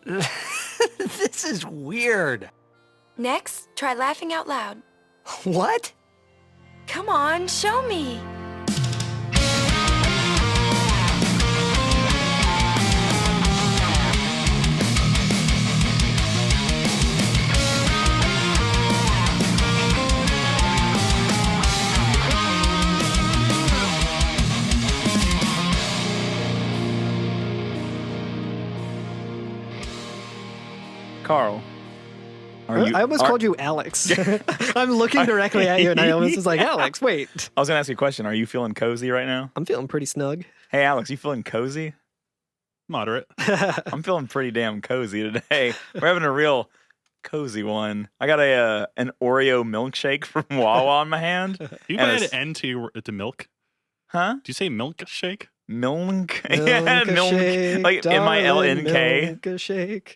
This is weird. Next, try laughing out loud. What? Come on, show me. Carl, are you? I almost called you Alex. I'm looking directly at you, and I almost was like, Alex, wait. I was gonna ask you a question. Are you feeling cozy right now? I'm feeling pretty snug. Hey, Alex, you feeling cozy? Moderate. I'm feeling pretty damn cozy today. We're having a real cozy one. I got an Oreo milkshake from Wawa in my hand. You add an N to milk? Huh? Do you say milkshake? Milk? Yeah, milk. Like MILNK. Milkshake.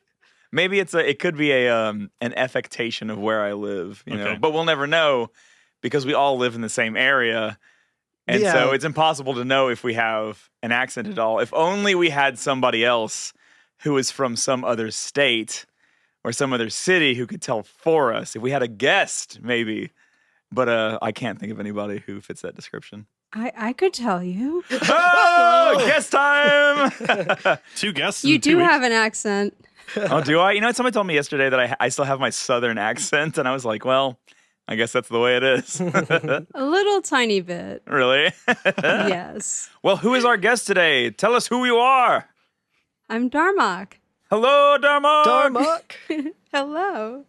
Maybe it could be an affectation of where I live, you know. But we'll never know because we all live in the same area. And so it's impossible to know if we have an accent at all. If only we had somebody else who was from some other state or some other city who could tell for us. If we had a guest, maybe. But I can't think of anybody who fits that description. I could tell you. Oh, guest time! 2 guests. You in 2 do weeks. have an accent. Oh, do I? You know, somebody told me yesterday that I still have my southern accent, and I was like, well, I guess that's the way it is. A little tiny bit. Really? Yes. Well, who is our guest today? Tell us who you are. I'm Darmock. Hello, Darmock. Darmock. Hello.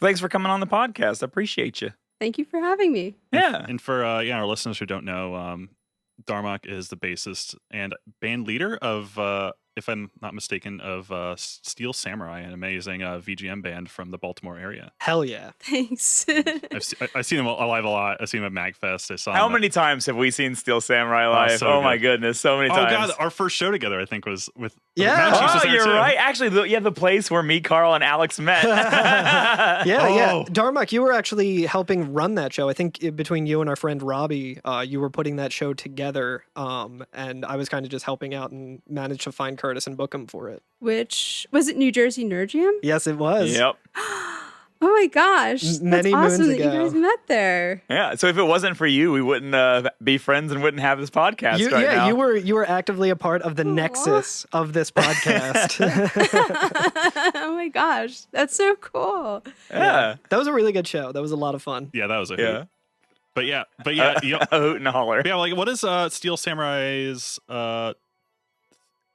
Thanks for coming on the podcast. I appreciate you. Thank you for having me. Yeah. And for our listeners who don't know, Darmock is the bassist and band leader of, if I'm not mistaken, of Steel Samurai, an amazing VGM band from the Baltimore area. Hell yeah. Thanks. I've seen them live a lot. I've seen them at MagFest. I saw How them many times have we seen Steel Samurai live? so Oh my good. goodness, so many times. Oh god, our first show together, I think, was with Yeah. Matt Chiefs was Oh, there you're too. right. Actually, the place where me, Carl, and Alex met. Yeah. Darmock, you were actually helping run that show. I think between you and our friend Robbie, you were putting that show together. And I was kind of just helping out and managed to find Curtis and book him for it. Which, was it New Jersey Nerd Jam? Yes, it was. Yep. Oh my gosh. That's Many awesome moons that you ago. guys met there. Yeah. So if it wasn't for you, we wouldn't be friends and wouldn't have this podcast right now. You were actively a part of the nexus of this podcast. Oh my gosh. That's so cool. Yeah. That was a really good show. That was a lot of fun. Yeah, that was a hoot. Yeah. But yeah, you know, A hoot and a holler. yeah, like what is Steel Samurai's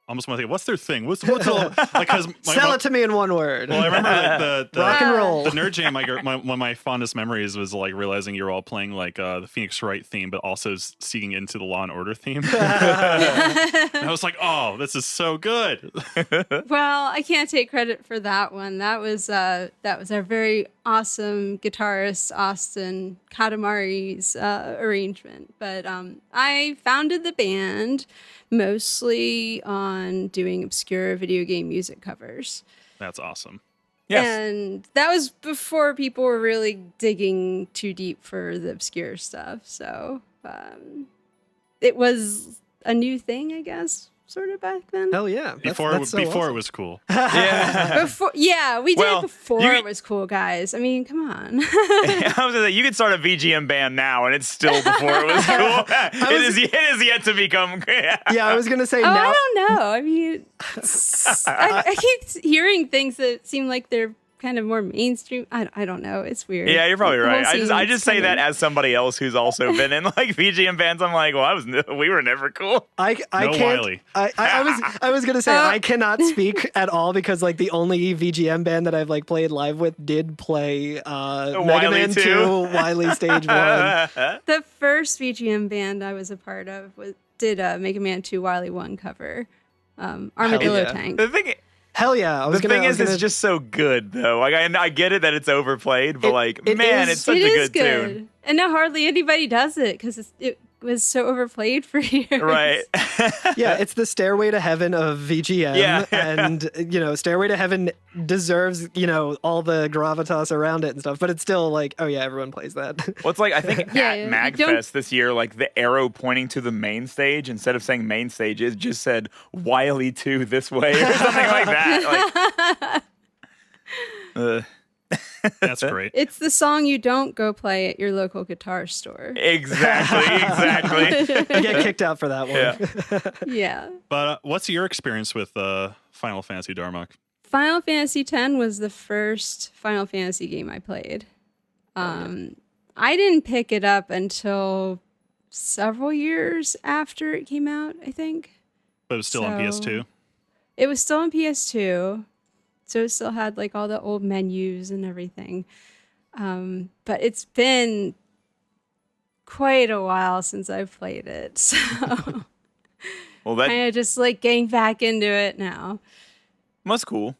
almost want to think, what's their thing? What's all, like, cause Sell it to me in one word. well, I remember like the Rock and roll. the Nerd Jam. One of my fondest memories was like realizing you were all playing like the Phoenix Wright theme, but also seeking into the Law and Order theme. And I was like, oh, this is so good. Well, I can't take credit for that one. That was our very awesome guitarist Austin Katamari's arrangement. But I founded the band mostly on doing obscure video game music covers. That's awesome. Yes. And that was before people were really digging too deep for the obscure stuff. So it was a new thing, I guess, sort of back then. Hell yeah. Before That's so it awesome. was cool. Yeah. We did Well, it before you- it was cool, guys. I mean, come on. I was gonna say, you could start a VGM band now, and it's still before it was cool. It is yet to become. Yeah, I was going to say Oh, now. I don't know. I mean, I keep hearing things that seem like they're kind of more mainstream. I don't know. It's weird. Yeah, you're probably The whole right. I scene just say kind that of- as somebody else who's also been in like VGM bands. I'm like, well, we were never cool. I No can't. Wiley. I was gonna say I cannot speak at all because like the only VGM band that I've like played live with did play Mega Wily Man 2. 2, Wily Stage 1. The first VGM band I was a part of did Mega Man 2 Wily 1 cover. Armadillo yeah. Tank. The thing, Hell yeah! the thing is, it's just so good though. Like I get it that it's overplayed, but It man, is- it's such It a is good tune. And now hardly anybody does it because it was so overplayed for years. Right. Yeah, it's the Stairway to Heaven of VGM. Yeah. And, Stairway to Heaven deserves, all the gravitas around it and stuff. But it's still like, oh, yeah, everyone plays that. Well, it's like, I think Yeah, at you MagFest this year, like the arrow pointing to the main stage, instead of saying main stage, it just said Wily 2 this way or something like that. Like, That's great. It's the song you don't go play at your local guitar store. exactly. You get kicked out for that one. Yeah. Yeah. But what's your experience with Final Fantasy, Darmock? Final Fantasy X was the first Final Fantasy game I played. I didn't pick it up until several years after it came out, I think. But it was still on PS2? It was still on PS2. So it still had like all the old menus and everything. But it's been quite a while since I've played it. So Well, that kind of just like getting back into it now. was cool.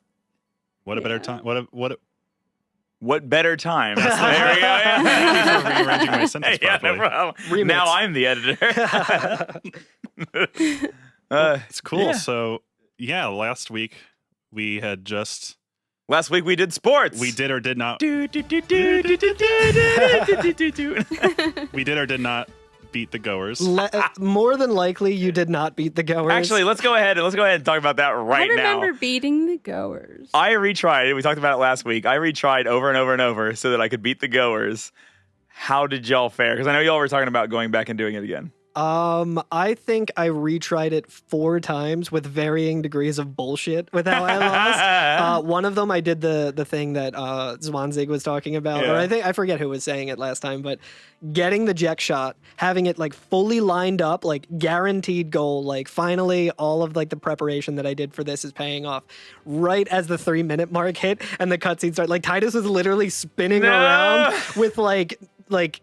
What a better time. What better time? There we go. Thank you for rearranging my sentence Yeah, no properly. problem. Remix. Now I'm the editor. It's cool. Yeah. So, yeah, last week we had just... Last week we did sports. We did or did not... We We did or did not beat the goers. More than likely, you did not beat the goers. Actually, let's go ahead and talk about that right I remember now. beating the goers. I retried it. We talked about it last week. I retried over and over and over so that I could beat the goers. How did y'all fare? Because I know y'all were talking about going back and doing it again. I think I retried it 4 times with varying degrees of bullshit with how I lost. One of them, I did the thing that Zwanzig was talking about, or Yeah. I forget who was saying it last time, but getting the Jek shot, having it like fully lined up, like guaranteed goal, like finally all of like the preparation that I did for this is paying off. Right as the 3-minute mark hit and the cutscene started, like Titus was literally spinning around with like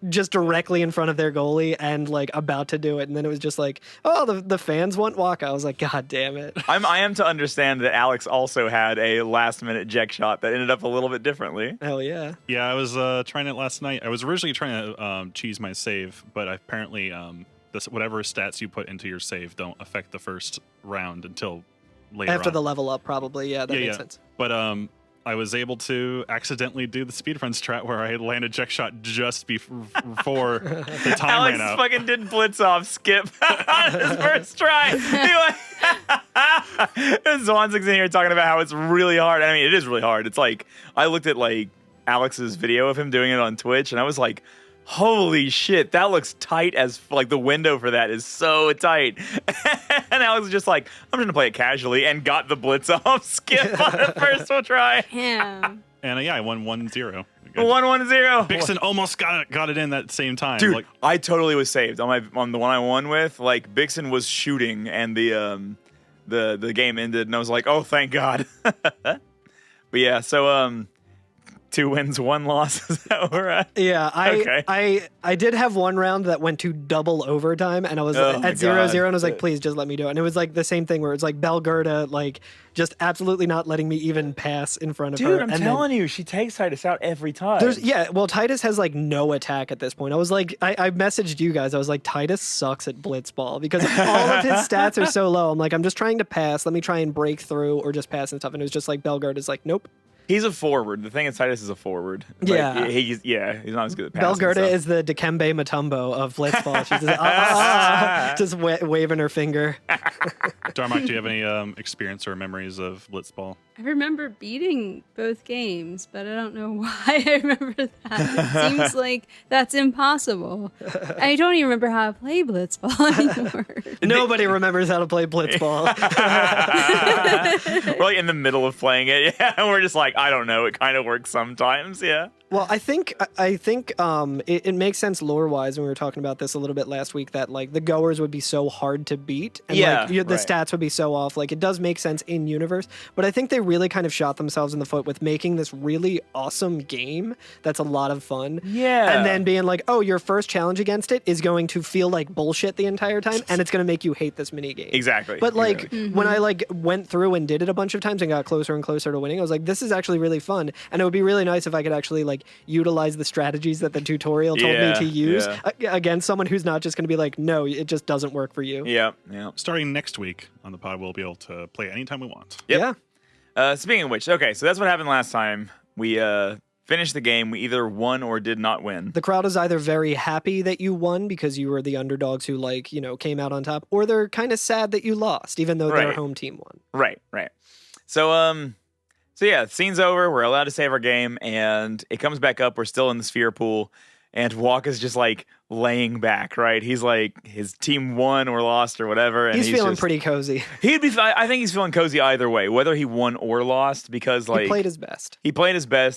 just directly in front of their goalie and like about to do it, and then it was just like, oh, the fans want walk. I was like, god damn it. I am to understand that Alex also had a last minute Jek shot that ended up a little bit differently. Hell yeah. Yeah, I was trying it last night. I was originally trying to cheese my save, but apparently whatever stats you put into your save don't affect the first round until later After on. the level up, probably. Yeah, that makes sense. But I was able to accidentally do the speedrun strat where I landed Jek shot just before the time Alex ran out. fucking did blitz off skip on his first try. Zwanzig's in here talking about how it's really hard. I mean, it is really hard. It's like, I looked at like Alex's video of him doing it on Twitch, and I was like, holy shit, that looks tight as like the window for that is so tight. And Alex was just like, I'm just gonna play it casually, and got the blitz off skip on the first try. Damn. And I won 1-0. 1-1-0. Bixen almost got it in that same time. Dude, Like, I totally was saved on the one I won with. Like Bixen was shooting, and the game ended, and I was like, oh, thank God. But yeah, so 2 wins, 1 loss. Is that where we're at? Yeah, Okay. I did have one round that went to double overtime, and I was Oh my at 0-0, and I was God. like, please just let me do it. And it was like the same thing where it's like Belgerda, like just absolutely not letting me even pass in front of her. Dude, I'm telling you, she takes Titus out every time. Well, Titus has like no attack at this point. I was like, I messaged you guys. I was like, Titus sucks at Blitzball because all of his stats are so low. I'm like, I'm just trying to pass. Let me try and break through or just pass and stuff. And it was just like Belgerda's like, nope. He's a forward. The thing is, Titus is a forward. Like, Yeah. he's not as good at passing. Belgerda stuff. is the Dikembe Mutombo of Blitzball. She's just, just waving her finger. Darmock, do you have any experience or memories of Blitzball? I remember beating both games, but I don't know why I remember that. It seems like that's impossible. I don't even remember how to play Blitzball anymore. Nobody remembers how to play Blitzball. We're like in the middle of playing it, yeah, and we're just like, I don't know. It kind of works sometimes, yeah. Well, I think it makes sense lore-wise when we were talking about this a little bit last week that like the goers would be so hard to beat, and Yeah, like the right. stats would be so off. Like it does make sense in universe, but I think they really kind of shot themselves in the foot with making this really awesome game that's a lot of fun. Yeah. and then being like, oh, your first challenge against it is going to feel like bullshit the entire time, and it's going to make you hate this mini game. Exactly. But like Exactly. when I like went through and did it a bunch of times and got closer and closer to winning, I was like, this is actually really fun, and it would be really nice if I could actually like like utilize the strategies that the tutorial told me to use against someone who's not just going to be like, no, it just doesn't work for you. Yeah. Starting next week on the pod, we'll be able to play anytime we want. Yep. Yeah. Speaking of which, okay, so that's what happened last time. We finished the game. We either won or did not win. The crowd is either very happy that you won because you were the underdogs who came out on top, or they're kind of sad that you lost, even though their home team won. Right. So yeah, scene's over. We're allowed to save our game, and it comes back up. We're still in the sphere pool, and Waka's just like laying back, right? He's like, his team won or lost or whatever. And he's feeling pretty cozy. I think he's feeling cozy either way, whether he won or lost, because like he played his best.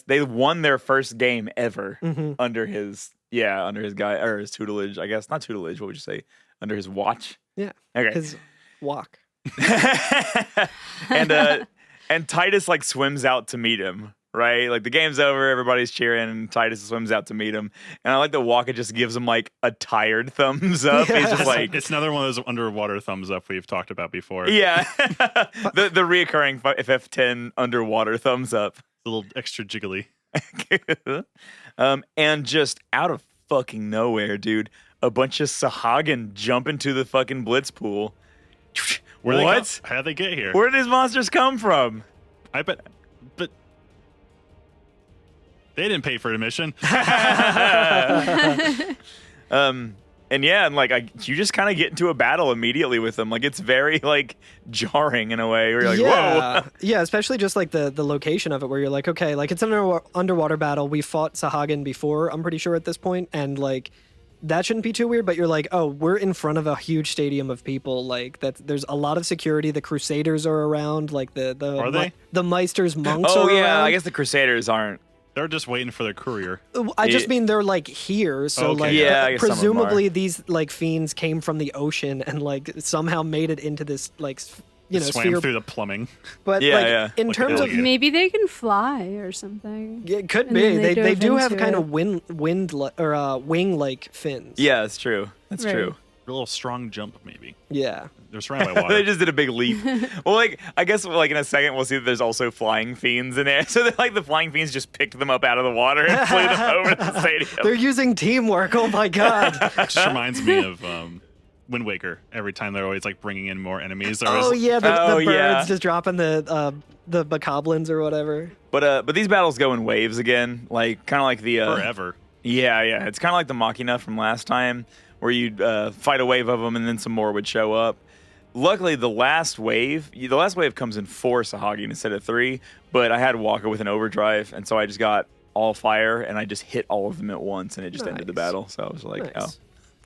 They won their first game ever under his guy or his tutelage. I guess not tutelage. What would you say? Under his watch. Yeah. Okay. His walk. And Titus like swims out to meet him, right? Like the game's over, everybody's cheering, and Titus swims out to meet hhim. And I like that Waka just gives him like a tired thumbs up. Yeah. He's just like, it's another one of those underwater thumbs up we've talked about before. Yeah. the reoccurring FF10 underwater thumbs up. A little extra jiggly. And just out of fucking nowhere, dude, a bunch of Sahagin jump into the fucking Blitz pool. What? How'd they get here? Where did these monsters come from? I bet, but they didn't pay for admission. You just kind of get into a battle immediately with them. Like it's very like jarring in a way. Where you're like, whoa. Yeah, especially just like the location of it, where you're like, okay, like it's an underwater battle. We fought Sahagin before, I'm pretty sure at this point, and like that shouldn't be too weird. But you're like, oh, we're in front of a huge stadium of people. Like there's a lot of security. The Crusaders are around. Like the Meister's monks. Oh are yeah, around. I guess the Crusaders aren't. They're just waiting for their courier. I just mean they're like here, so Okay. like Yeah, I guess some of them presumably are. these like fiends came from the ocean and like somehow made it into this like Swam sphere. through the plumbing. But Yeah, like yeah. in Like terms of alligator. Maybe they can fly or something. it could And be then they they dove do have into kind it. of wing like fins. Yeah, that's true. That's Right. true. A little strong jump, maybe. Yeah. They're surrounded by They water. just did a big leap. Well, like I guess like in a second we'll see that there's also flying fiends in there. So that like the flying fiends just picked them up out of the water and flew them over to the stadium. They're using teamwork. Oh my god. It just reminds me of Wind Waker. Every time they're always like bringing in more enemies. They're Oh always, yeah, the Oh, birds yeah. just dropping the bokoblins or whatever. But these battles go in waves again, like kind of like the forever. Yeah. It's kind of like the Machina from last time, where you'd fight a wave of them and then some more would show up. Luckily, the last wave comes in 4 Sahagin instead of 3, but I had Waka with an overdrive, and so I just got all fire, and I just hit all of them at once, and it just ended the Nice. battle. So I was like, Nice.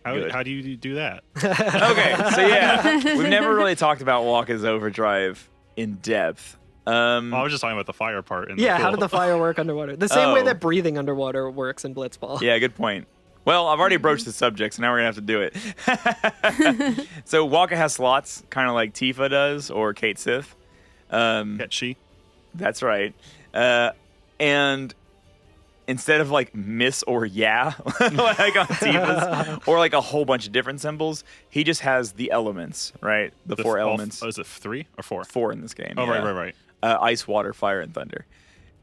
Good. How do you do that? oh. Okay, so yeah, we've never really talked about Waka's overdrive in depth. I was just talking about the fire part. In the Yeah, how pool. did the fire work underwater? The same way Oh. that breathing underwater works in Blitzball. Yeah, good point. Well, I've already broached the subject, so now we're going to have to do it. So Waka has slots, kind of like Tifa does, or Kate Sith. Get she? That's right. And instead of like miss or yeah, like on Tifa's, or like a whole bunch of different symbols, he just has the elements, right? The 4 elements. Is it 3 or 4? 4 in this game. Oh, yeah. right. Ice, water, fire, and thunder.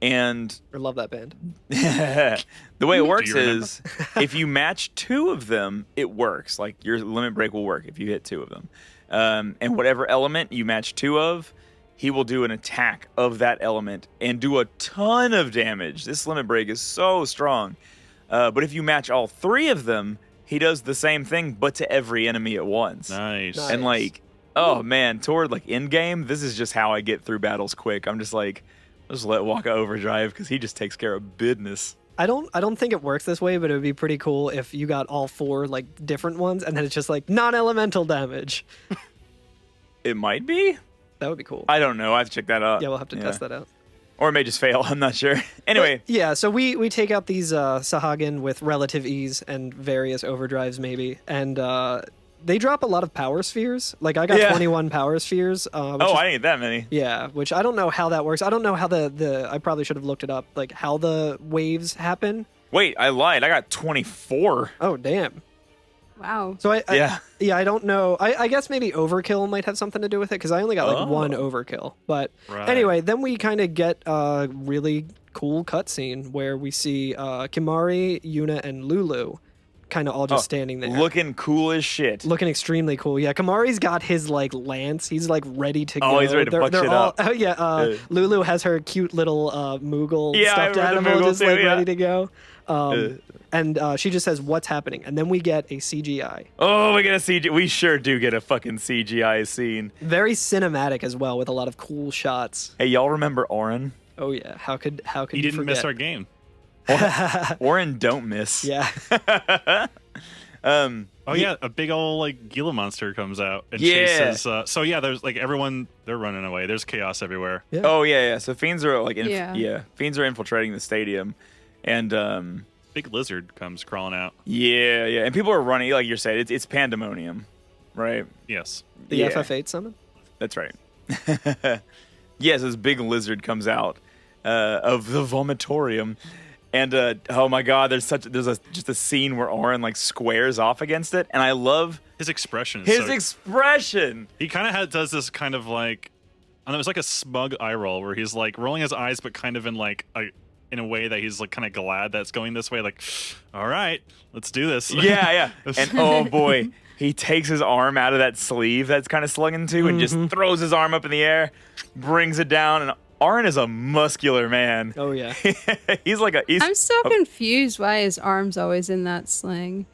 And I love that band. the way it works you remember? is if you match 2 of them, it works. Like your limit break will work if you hit 2 of them. And whatever element you match 2 of, he will do an attack of that element and do a ton of damage. This limit break is so strong. But if you match all 3 of them, he does the same thing, but to every enemy at once. Nice. Nice. And like, oh man, toward like end game, this is just how I get through battles quick. I'm just like, just let Waka overdrive because he just takes care of business. I don't think it works this way, but it would be pretty cool if you got all 4 like different ones, and then it's just like non-elemental damage. It might be. That would be cool. I don't know. I have to check that out. Yeah, we'll have to test that out. Or it may just fail. I'm not sure. Anyway, But, yeah, so we take out these Sahagin with relative ease and various overdrives maybe, and they drop a lot of power spheres. Like I got 21 power spheres. I didn't get that many. Yeah, which I don't know how that works. I don't know how the I probably should have looked it up, like how the waves happen. Wait, I lied. I got 24. Oh, damn. Wow. So Yeah. I don't know. I guess maybe overkill might have something to do with it because I only got like 1 overkill. But Right. anyway, then we kind of get really cool cutscene where we see Kimari, Yuna, and Lulu kind of all just standing there. Looking cool as shit. Looking extremely cool. Yeah, Kamari's got his like lance. He's like ready to go. Oh, he's ready to fuck shit up. Oh yeah. Lulu has her cute little Moogle stuffed animal Moogle just too, like ready to go. And she just says, "What's happening?" And then we get a CGI. Oh, we get a CGI. We sure do get a fucking CGI scene. Very cinematic as well, with a lot of cool shots. Hey, y'all remember Orin? Oh yeah. How could He you didn't forget? miss our game. Orin don't miss. Yeah. Oh yeah, a big old like Gila monster comes out and Yeah. chases. So yeah, there's like everyone they're running away. There's chaos everywhere. Yeah. Oh yeah. So fiends are like, Yeah. fiends are infiltrating the stadium, and Big lizard comes crawling out. yeah, and people are running. Like you're saying, it's pandemonium, right? Yes. The Yeah. FF8 summon. That's right. Yes, this big lizard comes out of the vomitorium, and oh my god, there's just a scene where Orin like squares off against it, and I love His expression. Is his so, expression. he kind of does this kind of like, I don't know, it's like a smug eye roll where he's like rolling his eyes, but kind of in like in a way that he's like kind of glad that it's going this way. Like, all right, let's do this. Yeah, and oh boy, he takes his arm out of that sleeve that's kind of slung into, and just throws his arm up in the air, brings it down, and Orin is a muscular man. Oh yeah. He's I'm so confused why his arm's always in that sling.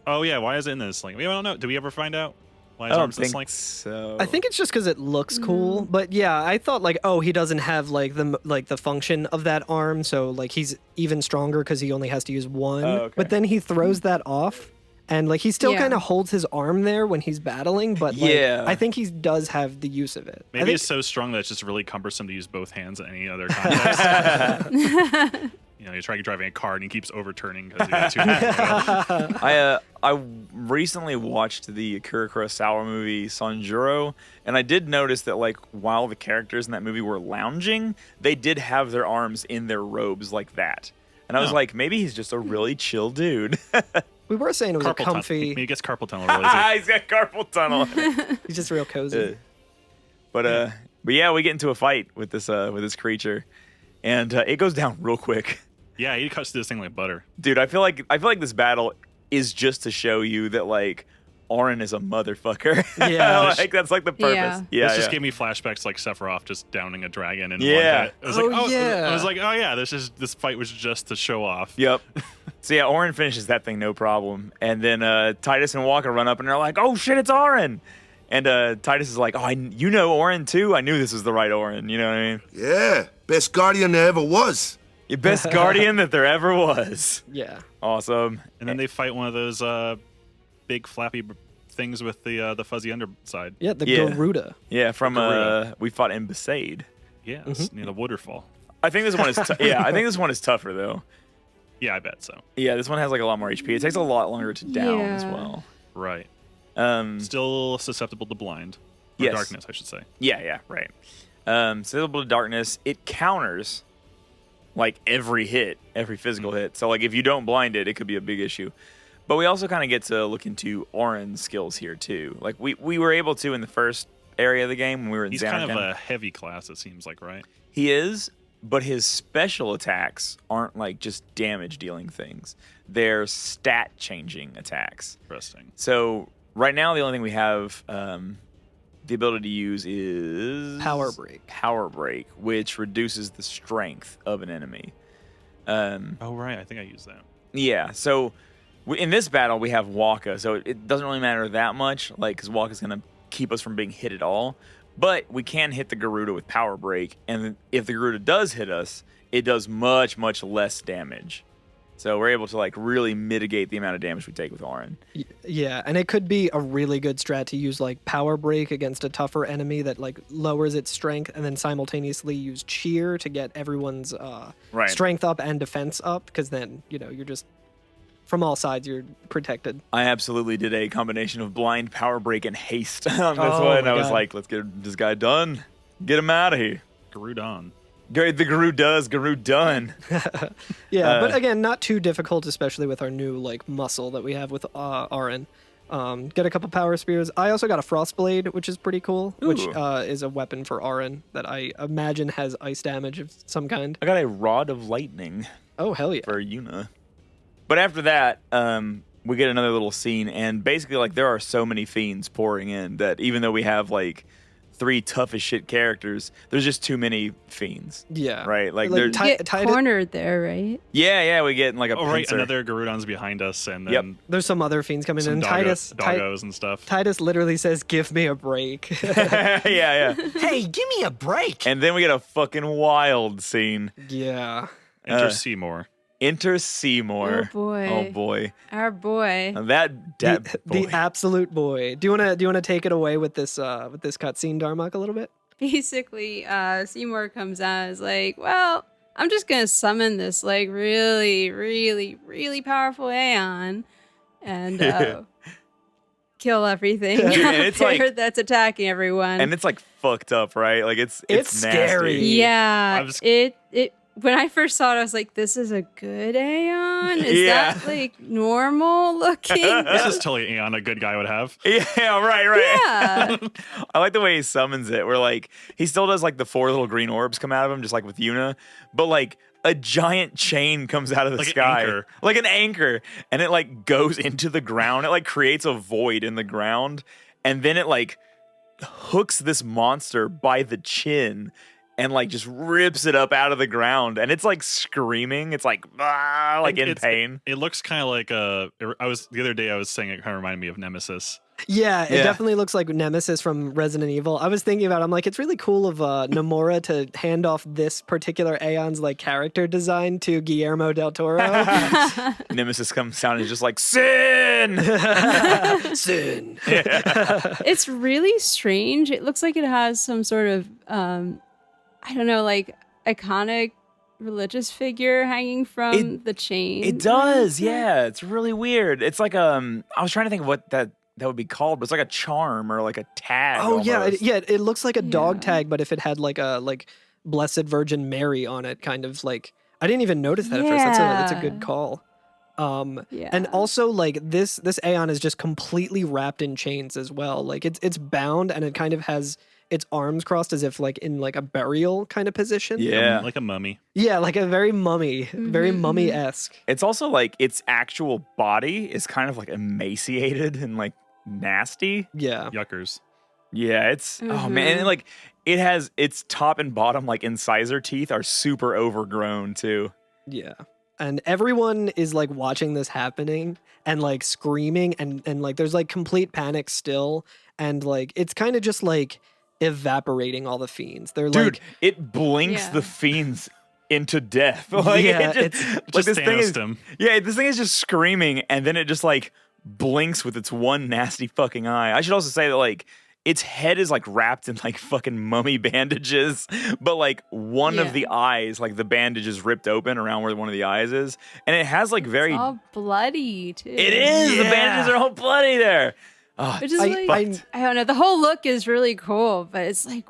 Oh yeah, why is it in this sling? We don't know. Do we ever find out why I his don't arms in this think sling? so. I think it's just because it looks cool, but yeah, I thought like, oh, he doesn't have like the function of that arm, so like he's even stronger because he only has to use one. Oh, okay. But then he throws that off, and like he still Yeah. kind of holds his arm there when he's battling. But like, Yeah. I think he does have the use of it. I Maybe think- it's so strong that it's just really cumbersome to use both hands in any other context. You know, you're trying driving a car and he keeps overturning because he got two hands. I recently watched the Akira Kurosawa movie Sanjuro, and I did notice that like while the characters in that movie were lounging, they did have their arms in their robes like that. And I was Oh. like, maybe he's just a really chill dude. we were saying it was a Carpal tunnel. comfy. He gets carpal tunnel really easy. He's got carpal tunnel. He's just real cozy. But yeah, we get into a fight with this creature, and it goes down real quick. Yeah, he cuts through this thing like butter. Dude, I feel like this battle is just to show you that like Orin is a motherfucker. Yeah. like that's like the purpose. Yeah. This just gave me flashbacks to, like Sephiroth just downing a dragon in Yeah. one hit. I was Oh, like, yeah. I was like, oh yeah, this fight was just to show off. Yep. So yeah, Orin finishes that thing no problem, and then Titus and Walker run up and they're like, "Oh shit, it's Orin!" And Titus is like, "Oh, you know Orin too? I knew this was the right Orin." You know what I mean? Yeah, best guardian there ever was. Your best guardian that there ever was. Yeah. Awesome. And then they fight one of those big flappy things with the fuzzy underside. Yeah, the Yeah. Garuda. Yeah, from Garuda. we fought in Besaid. Yeah, it's near the waterfall. I think this one is I think this one is tougher though. Yeah, I bet so. Yeah, this one has like a lot more HP. It takes a lot longer to down as Yeah. well. Right. Um, Still susceptible to blind. Or Yes. darkness, I should say. yeah, right. Susceptible to darkness. It counters like every hit, every physical hit. So like if you don't blind it, it could be a big issue. But we also kind of get to look into Orin's skills here too. Like we were able to in the first area of the game when we were in He's kind of Xanarkand. a heavy class, it seems like, right? He is, but his special attacks aren't like just damage dealing things. They're stat changing attacks. Interesting. So right now the only thing we have the ability to use is Power Break. Power Break, which reduces the strength of an enemy. Oh, right. I think I used that. Yeah, so in this battle we have Waka, so it doesn't really matter that much, like because Waka's gonna keep us from being hit at all. But we can hit the Garuda with Power Break, and if the Garuda does hit us, it does much, much less damage. So we're able to like really mitigate the amount of damage we take with Orin. Yeah, and it could be a really good strat to use like Power Break against a tougher enemy that like lowers its strength, and then simultaneously use Cheer to get everyone's Right. strength up and defense up, because then you're just from all sides you're protected. I absolutely did a combination of blind, Power Break, and haste on this Oh one. my I was God. like, let's get this guy done. Get him out of here. Garudon. The Garu does. Garu done. Yeah, but again, not too difficult, especially with our new like muscle that we have with Arin. Get a couple power spears. I also got a Frostblade, which is pretty cool, which Ooh. is a weapon for Auron that I imagine has ice damage of some kind. I got a Rod of Lightning Oh, hell yeah. for Yuna. But after that, we get another little scene, and basically, like, there are so many fiends pouring in that even though we have, like, 3 tough as shit characters, there's just too many fiends. Yeah. Right? Like, Like, there's... You get cornered there, right? Yeah, we get, like, a Oh, right. pincer. Another Garudon's behind us, and then Yep. There's some other fiends coming some in. doggos and stuff. Titus literally says, "Give me a break." yeah. Hey, give me a break. And then we get a fucking wild scene. Yeah. Enter Seymour. Enter Seymour. Oh, boy. Oh boy. Our boy. That The boy. absolute boy. Do you wanna take it away with this cutscene, Darmock, a little bit? Basically, Seymour comes out and is like, well, I'm just going to summon this, like, really, really, really powerful Aeon and kill everything Dude, and out it's there like- that's attacking everyone. And it's like fucked up, right? Like it's It's nasty. scary. yeah, I was- it when I first saw it, I was like, this is a good Aeon? Is Yeah. that, like, normal looking? This is totally Aeon a good guy would have. Yeah, right. Yeah. I like the way he summons it, where like he still does like the 4 little green orbs come out of him, just like with Yuna, but like a giant chain comes out of the Like an sky, anchor. like an anchor, and it like goes into the ground. It like creates a void in the ground, and then it like hooks this monster by the chin. And like just rips it up out of the ground, and it's like screaming. It's like like in pain. It looks kind of like the other day I was saying it kind of reminded me of Nemesis. Yeah, it Yeah. definitely looks like Nemesis from Resident Evil. I was thinking about it, I'm like, it's really cool of Nomura to hand off this particular Aeon's like character design to Guillermo del Toro. Nemesis comes down and is just like sin. Sin. It's really strange. It looks like it has some sort of, I don't know, like iconic religious figure hanging from the chain. It does, yeah. It's really weird. It's like I was trying to think of what that would be called, but it's like a charm or like a tag. Oh yeah, almost. it looks like a dog Yeah. tag, but if it had like a Blessed Virgin Mary on it, kind of like I didn't even notice that at first. That's a good Yeah. call. And Yeah. also like this Aeon is just completely wrapped in chains as well. Like it's bound and it kind of has its arms crossed as if like in like a burial kind of position. Yeah. Like a mummy. Yeah, like a very very Mhm, mummy-esque. It's also like its actual body is kind of like emaciated and like nasty. Yeah. Yuckers. Yeah, it's oh man, and like it has its top and bottom like incisor teeth are super overgrown too. Yeah. And everyone is like watching this happening and like screaming and like there's like complete panic still and like it's kind of just like evaporating all the fiends. They're Dude, like it blinks Yeah. the fiends into death. Like, Yeah, it just, like Just this thing is Thanos'd him. yeah, this thing is just screaming, and then it just like blinks with its one nasty fucking eye. I should also say that like its head is like wrapped in like fucking mummy bandages, but like one of Yeah. the eyes, like the bandage is ripped open around where one of the eyes is, and it has like very. It's all bloody too. It is. The Yeah. bandages are all bloody there. Oh, Which is I- like, I don't know. The whole look is really cool, but it's like,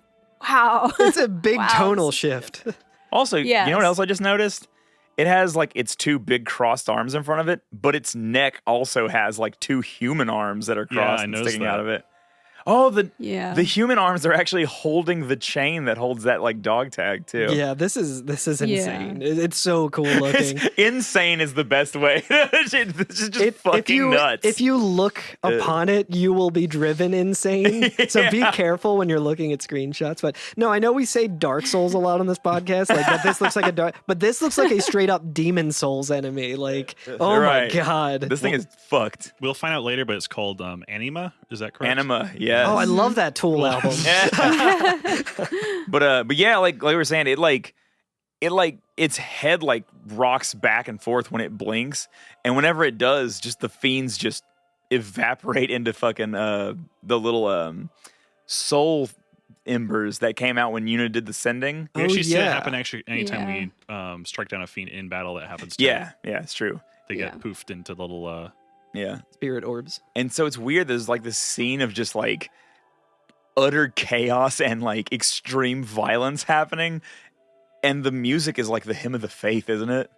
wow. it's a big Wow. tonal shift. Also, you know what Yes. else I just noticed? It has like its 2 big crossed arms in front of it, but its neck also has like 2 human arms that are Yeah, crossed I and noticed sticking out that. of it. Oh, Yeah. the human arms are actually holding the chain that holds that like dog tag too. Yeah, this is Yeah. insane. It's so cool looking. It's insane is the best way. This is just fucking nuts. If you look upon it, you will be driven insane. So be Yeah. careful when you're looking at screenshots. But no, I know we say Dark Souls a lot on this podcast. Like that, this looks like a dark, but this looks like a straight up Demon Souls enemy. Like, oh Right. my god, this thing is fucked. We'll find out later, but it's called Anima. Is that correct? Anima, yes. Oh, I love that Tool album. But yeah, like we were saying, its head like rocks back and forth when it blinks, and whenever it does, just the fiends just evaporate into fucking the little soul embers that came out when Yuna did the sending. We actually see yeah. that happen actually anytime Yeah. we strike down a fiend in battle. That happens. Too. Yeah, it's true. They Yeah. get poofed into little. Yeah, Spirit orbs. and so it's weird. There's like this scene of just like utter chaos and like extreme violence happening, and the music is like the hymn of the faith, isn't it?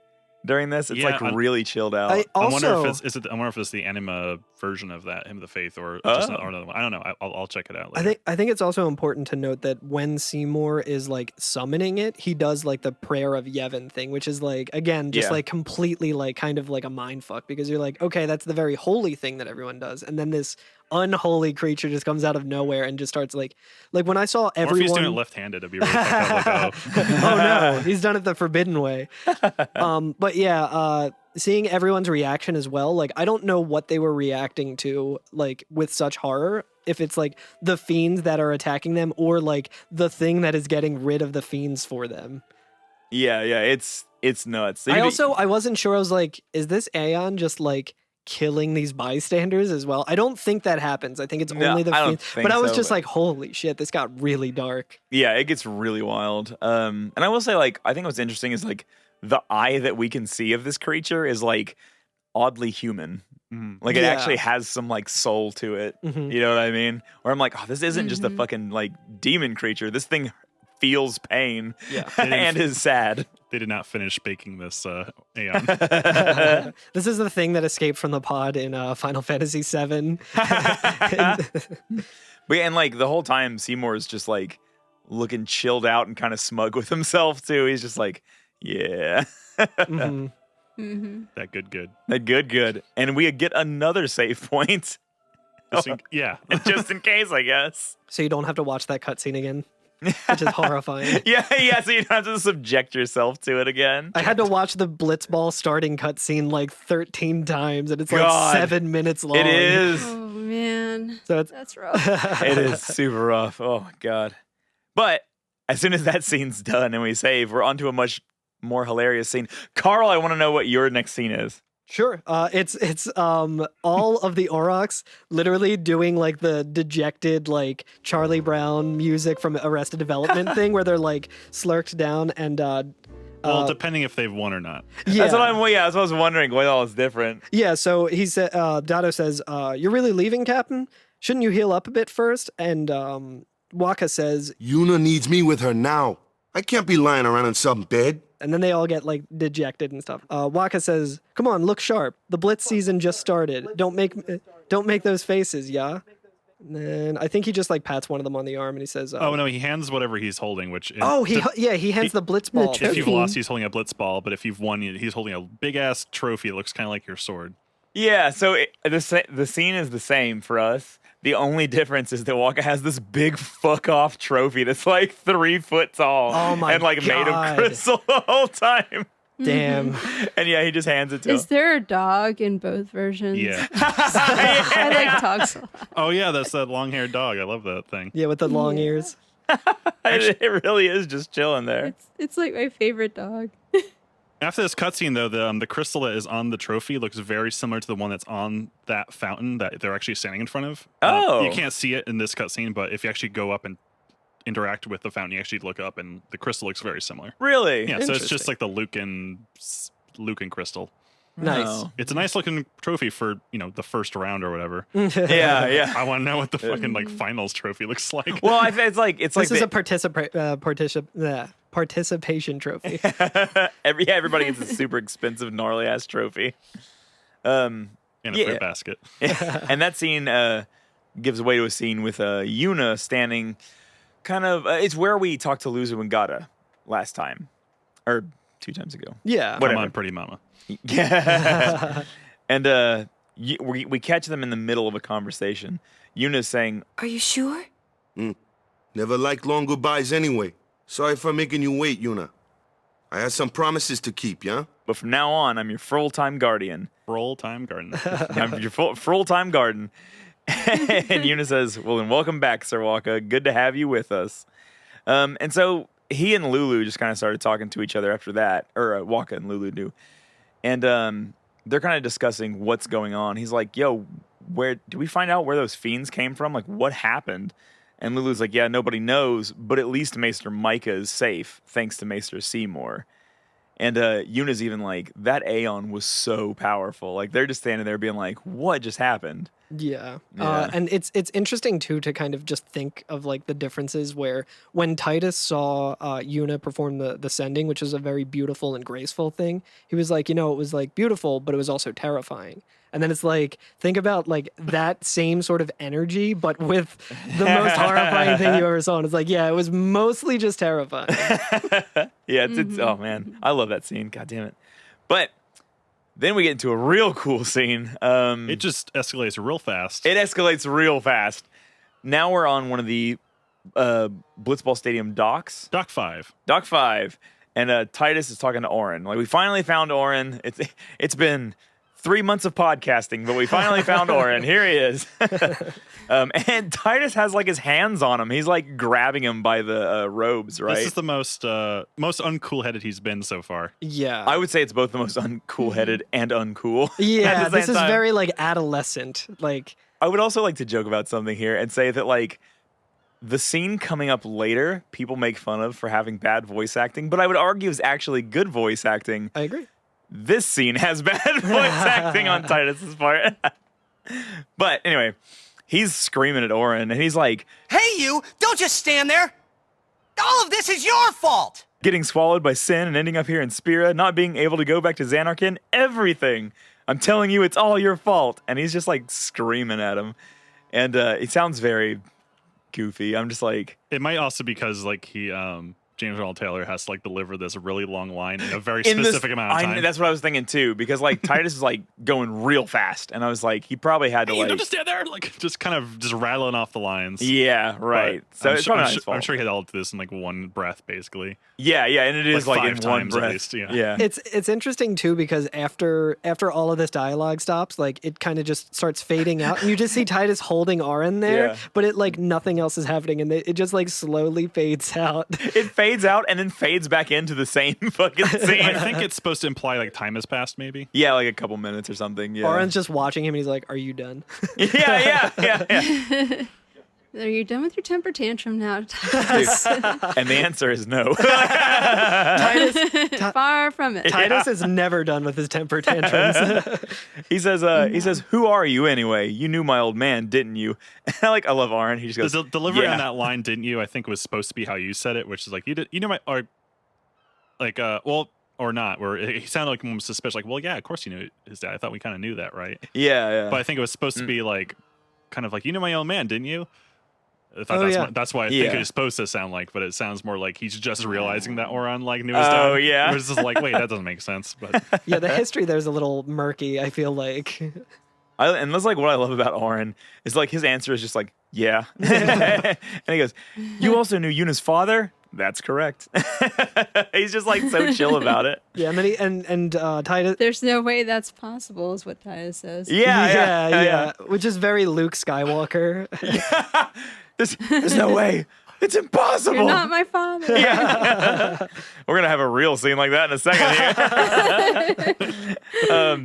during this. It's Yeah, really chilled out. I wonder also, if it's the anima version of that Hymn of the Faith or just or another one. I don't know. I'll check it out later. I think it's also important to note that when Seymour is like summoning it, he does like the prayer of Yevon thing, which is like again just like completely like kind of like a mind fuck because you're like, okay, that's the very holy thing that everyone does, and then this unholy creature just comes out of nowhere and just starts like when I saw everyone. Or if he's doing it left-handed, it'd be really fucked up. Like, oh no, he's done it the forbidden way. But yeah, seeing everyone's reaction as well, like I don't know what they were reacting to like with such horror, if it's like the fiends that are attacking them or like the thing that is getting rid of the fiends for them. Yeah, it's nuts. I wasn't sure. I was like, is this Aeon just like killing these bystanders as well? I don't think that happens. I think it's only the fiends. But I was just like, holy shit, this got really dark. Yeah, it gets really wild. And I will say, like, I think what's interesting is like the eye that we can see of this creature is like oddly human. Like it actually has some like soul to it. You know what I mean? Or I'm like, oh, this isn't just a fucking like demon creature. This thing feels pain and is sad. They did not finish baking this Aeon. This is the thing that escaped from the pod in Final Fantasy VII. But and like the whole time, Seymour is just like looking chilled out and kind of smug with himself too. He's just like, yeah. That good. That good. And we get another save point. Yeah. Just in case, I guess. So you don't have to watch that cutscene again. Which is horrifying. Yeah, so you don't have to subject yourself to it again. I had to watch the Blitzball starting cutscene like 13 times, and it's like 7 minutes long. It is. Oh man, so that's rough. It is super rough. Oh my god. But as soon as that scene's done and we save, we're onto a much more hilarious scene. Carl, I want to know what your next scene is. Sure. It's all of the Aurochs literally doing like the dejected like Charlie Brown music from Arrested Development thing where they're like slurked down and well, depending if they've won or not. Yeah. That's what I was wondering. What all is different? Yeah, so he said Dado says, "You're really leaving, Captain? Shouldn't you heal up a bit first?" And Waka says, Yuna needs me with her now. I can't be lying around in some bed. and then they all get like dejected and stuff. Waka says, "Come on, look sharp. The Blitz season just started. Don't make those faces, yeah." And then I think he just like pats one of them on the arm and he says, "Oh no!" He hands whatever he's holding, which he hands the Blitzball. If you've lost, he's holding a Blitzball, but if you've won, he's holding a big ass trophy. It looks kind of like your sword. Yeah, so the scene is the same for us. The only difference is that Waka has this big fuck off trophy that's like 3 foot tall. Oh my and like God. made of crystal the whole time. Damn. And yeah, he just hands it to Is him. there a dog in both versions? Yeah. I like dogs a lot. Oh yeah, that's that long-haired dog. I love that thing. Yeah, with the long ears. It really is just chilling there. It's like my favorite dog. After this cutscene, though, the crystal that is on the trophy looks very similar to the one that's on that fountain that they're actually standing in front of. Oh. You can't see it in this cutscene, but if you actually go up and interact with the fountain, you actually look up, and the crystal looks very similar. Really? Yeah, so it's just like the Lucan crystal. Nice. Oh. It's a nice looking trophy for the first round or whatever. Yeah. I want to know what the fucking finals trophy looks like. Well, it's like This is a participation trophy. everybody gets a super expensive, gnarly ass trophy. In a fruit basket. And that scene gives way to a scene with Yuna standing kind of. It's where we talked to Luzu and Gata last time, or 2 times ago. Yeah. Come on, pretty mama. Yeah. And we catch them in the middle of a conversation. Yuna's saying, Are you sure? Never liked long goodbyes anyway. Sorry for making you wait, Yuna. I had some promises to keep, yeah? but from now on, I'm your full-time guardian. Full-time garden. I'm your full-time guardian. And Yuna says, well, then welcome back, Sir Waka. Good to have you with us. And so he and Lulu just kind of started talking to each other after that, or Waka and Lulu do. And they're kind of discussing what's going on. He's like, yo, where do we find out where those fiends came from? Like, what happened? And Lulu's like, yeah, nobody knows, but at least Maester Micah is safe, thanks to Maester Seymour. And Yuna's even like, that Aeon was so powerful. Like, they're just standing there being like, what just happened? Yeah. Yeah. And it's interesting too to kind of just think of like the differences where when Titus saw Yuna perform the sending, which is a very beautiful and graceful thing, he was like, it was like beautiful, but it was also terrifying. And then it's like, think about like that same sort of energy, but with the most horrifying thing you ever saw. And it's like, yeah, it was mostly just terrifying. Yeah, it's oh man, I love that scene. God damn it. But then we get into a real cool scene. It just escalates real fast. It escalates real fast. Now we're on one of the Blitzball Stadium docks. Doc 5. Dock 5. And Titus is talking to Oren. Like, we finally found Oren. It's been 3 months of podcasting, but we finally found Oren. Here he is. And Titus has like his hands on him. He's like grabbing him by the robes, right? This is the most uncool-headed he's been so far. Yeah. I would say it's both the most uncool-headed and uncool. Yeah, at the this same is time. very like adolescent. Like, I would also like to joke about something here and say that like the scene coming up later, people make fun of for having bad voice acting, but I would argue is actually good voice acting. I agree. This scene has bad voice acting on Titus's part. But anyway, he's screaming at Oren and he's like, Hey, you! Don't just stand there! All of this is your fault! getting swallowed by sin and ending up here in Spira, not being able to go back to Xanarkin, everything. I'm telling you, it's all your fault. And he's just like screaming at him. And it sounds very goofy. I'm just like... It might also be because like he James Earl Taylor has to like deliver this really long line in a very in specific amount of time. That's what I was thinking too, because like Titus is like going real fast, and I was like, he probably had to Hey, like don't just stand there, like just kind of just rattling off the lines. yeah, right. But So I'm it's sure, probably I'm, not sure, his fault. I'm sure he had all of this in like one breath, basically. Yeah, and it is like Like in 5 one times at breath. least, yeah. yeah. It's interesting too because after all of this dialogue stops, like it kind of just starts fading out, and you just see Titus holding Oren there, Yeah. but it like nothing else is happening, and it just like slowly fades out. It fades out and then fades back into the same fucking scene. I think it's supposed to imply like time has passed, maybe. Yeah, like a couple minutes or something. Yeah. Oren's just watching him, and he's like, "Are you done?" yeah. Are you done with your temper tantrum now, Titus? And the answer is no. Far from it. Titus is never done with his temper tantrums. He says, "Who are you anyway? You knew my old man, didn't you?" And I love Oren. He just goes, The delivery yeah. on that line, didn't you? I think was supposed to be how you said it, which is like you know my or like well or not, where he sounded like almost suspicious. Like, well, yeah, of course you knew his dad. I thought we kind of knew that, right? Yeah. But I think it was supposed to be like kind of like you knew my old man, didn't you? I thought Oh, that's, yeah. that's why I Yeah. think it was supposed to sound like, but it sounds more like he's just realizing that Oran like knew his dad. Oh, yeah. It was just like, wait, that doesn't make sense. But Yeah, the history there's a little murky, I feel like. And that's like what I love about Oren is like his answer is just like, yeah. And he goes, "You also knew Yuna's father?" That's correct. He's just like so chill about it. Yeah, and then and Titus. There's no way that's possible, is what Titus says. Yeah, which is very Luke Skywalker. There's no way. It's impossible. You're not my father. We're gonna have a real scene like that in a second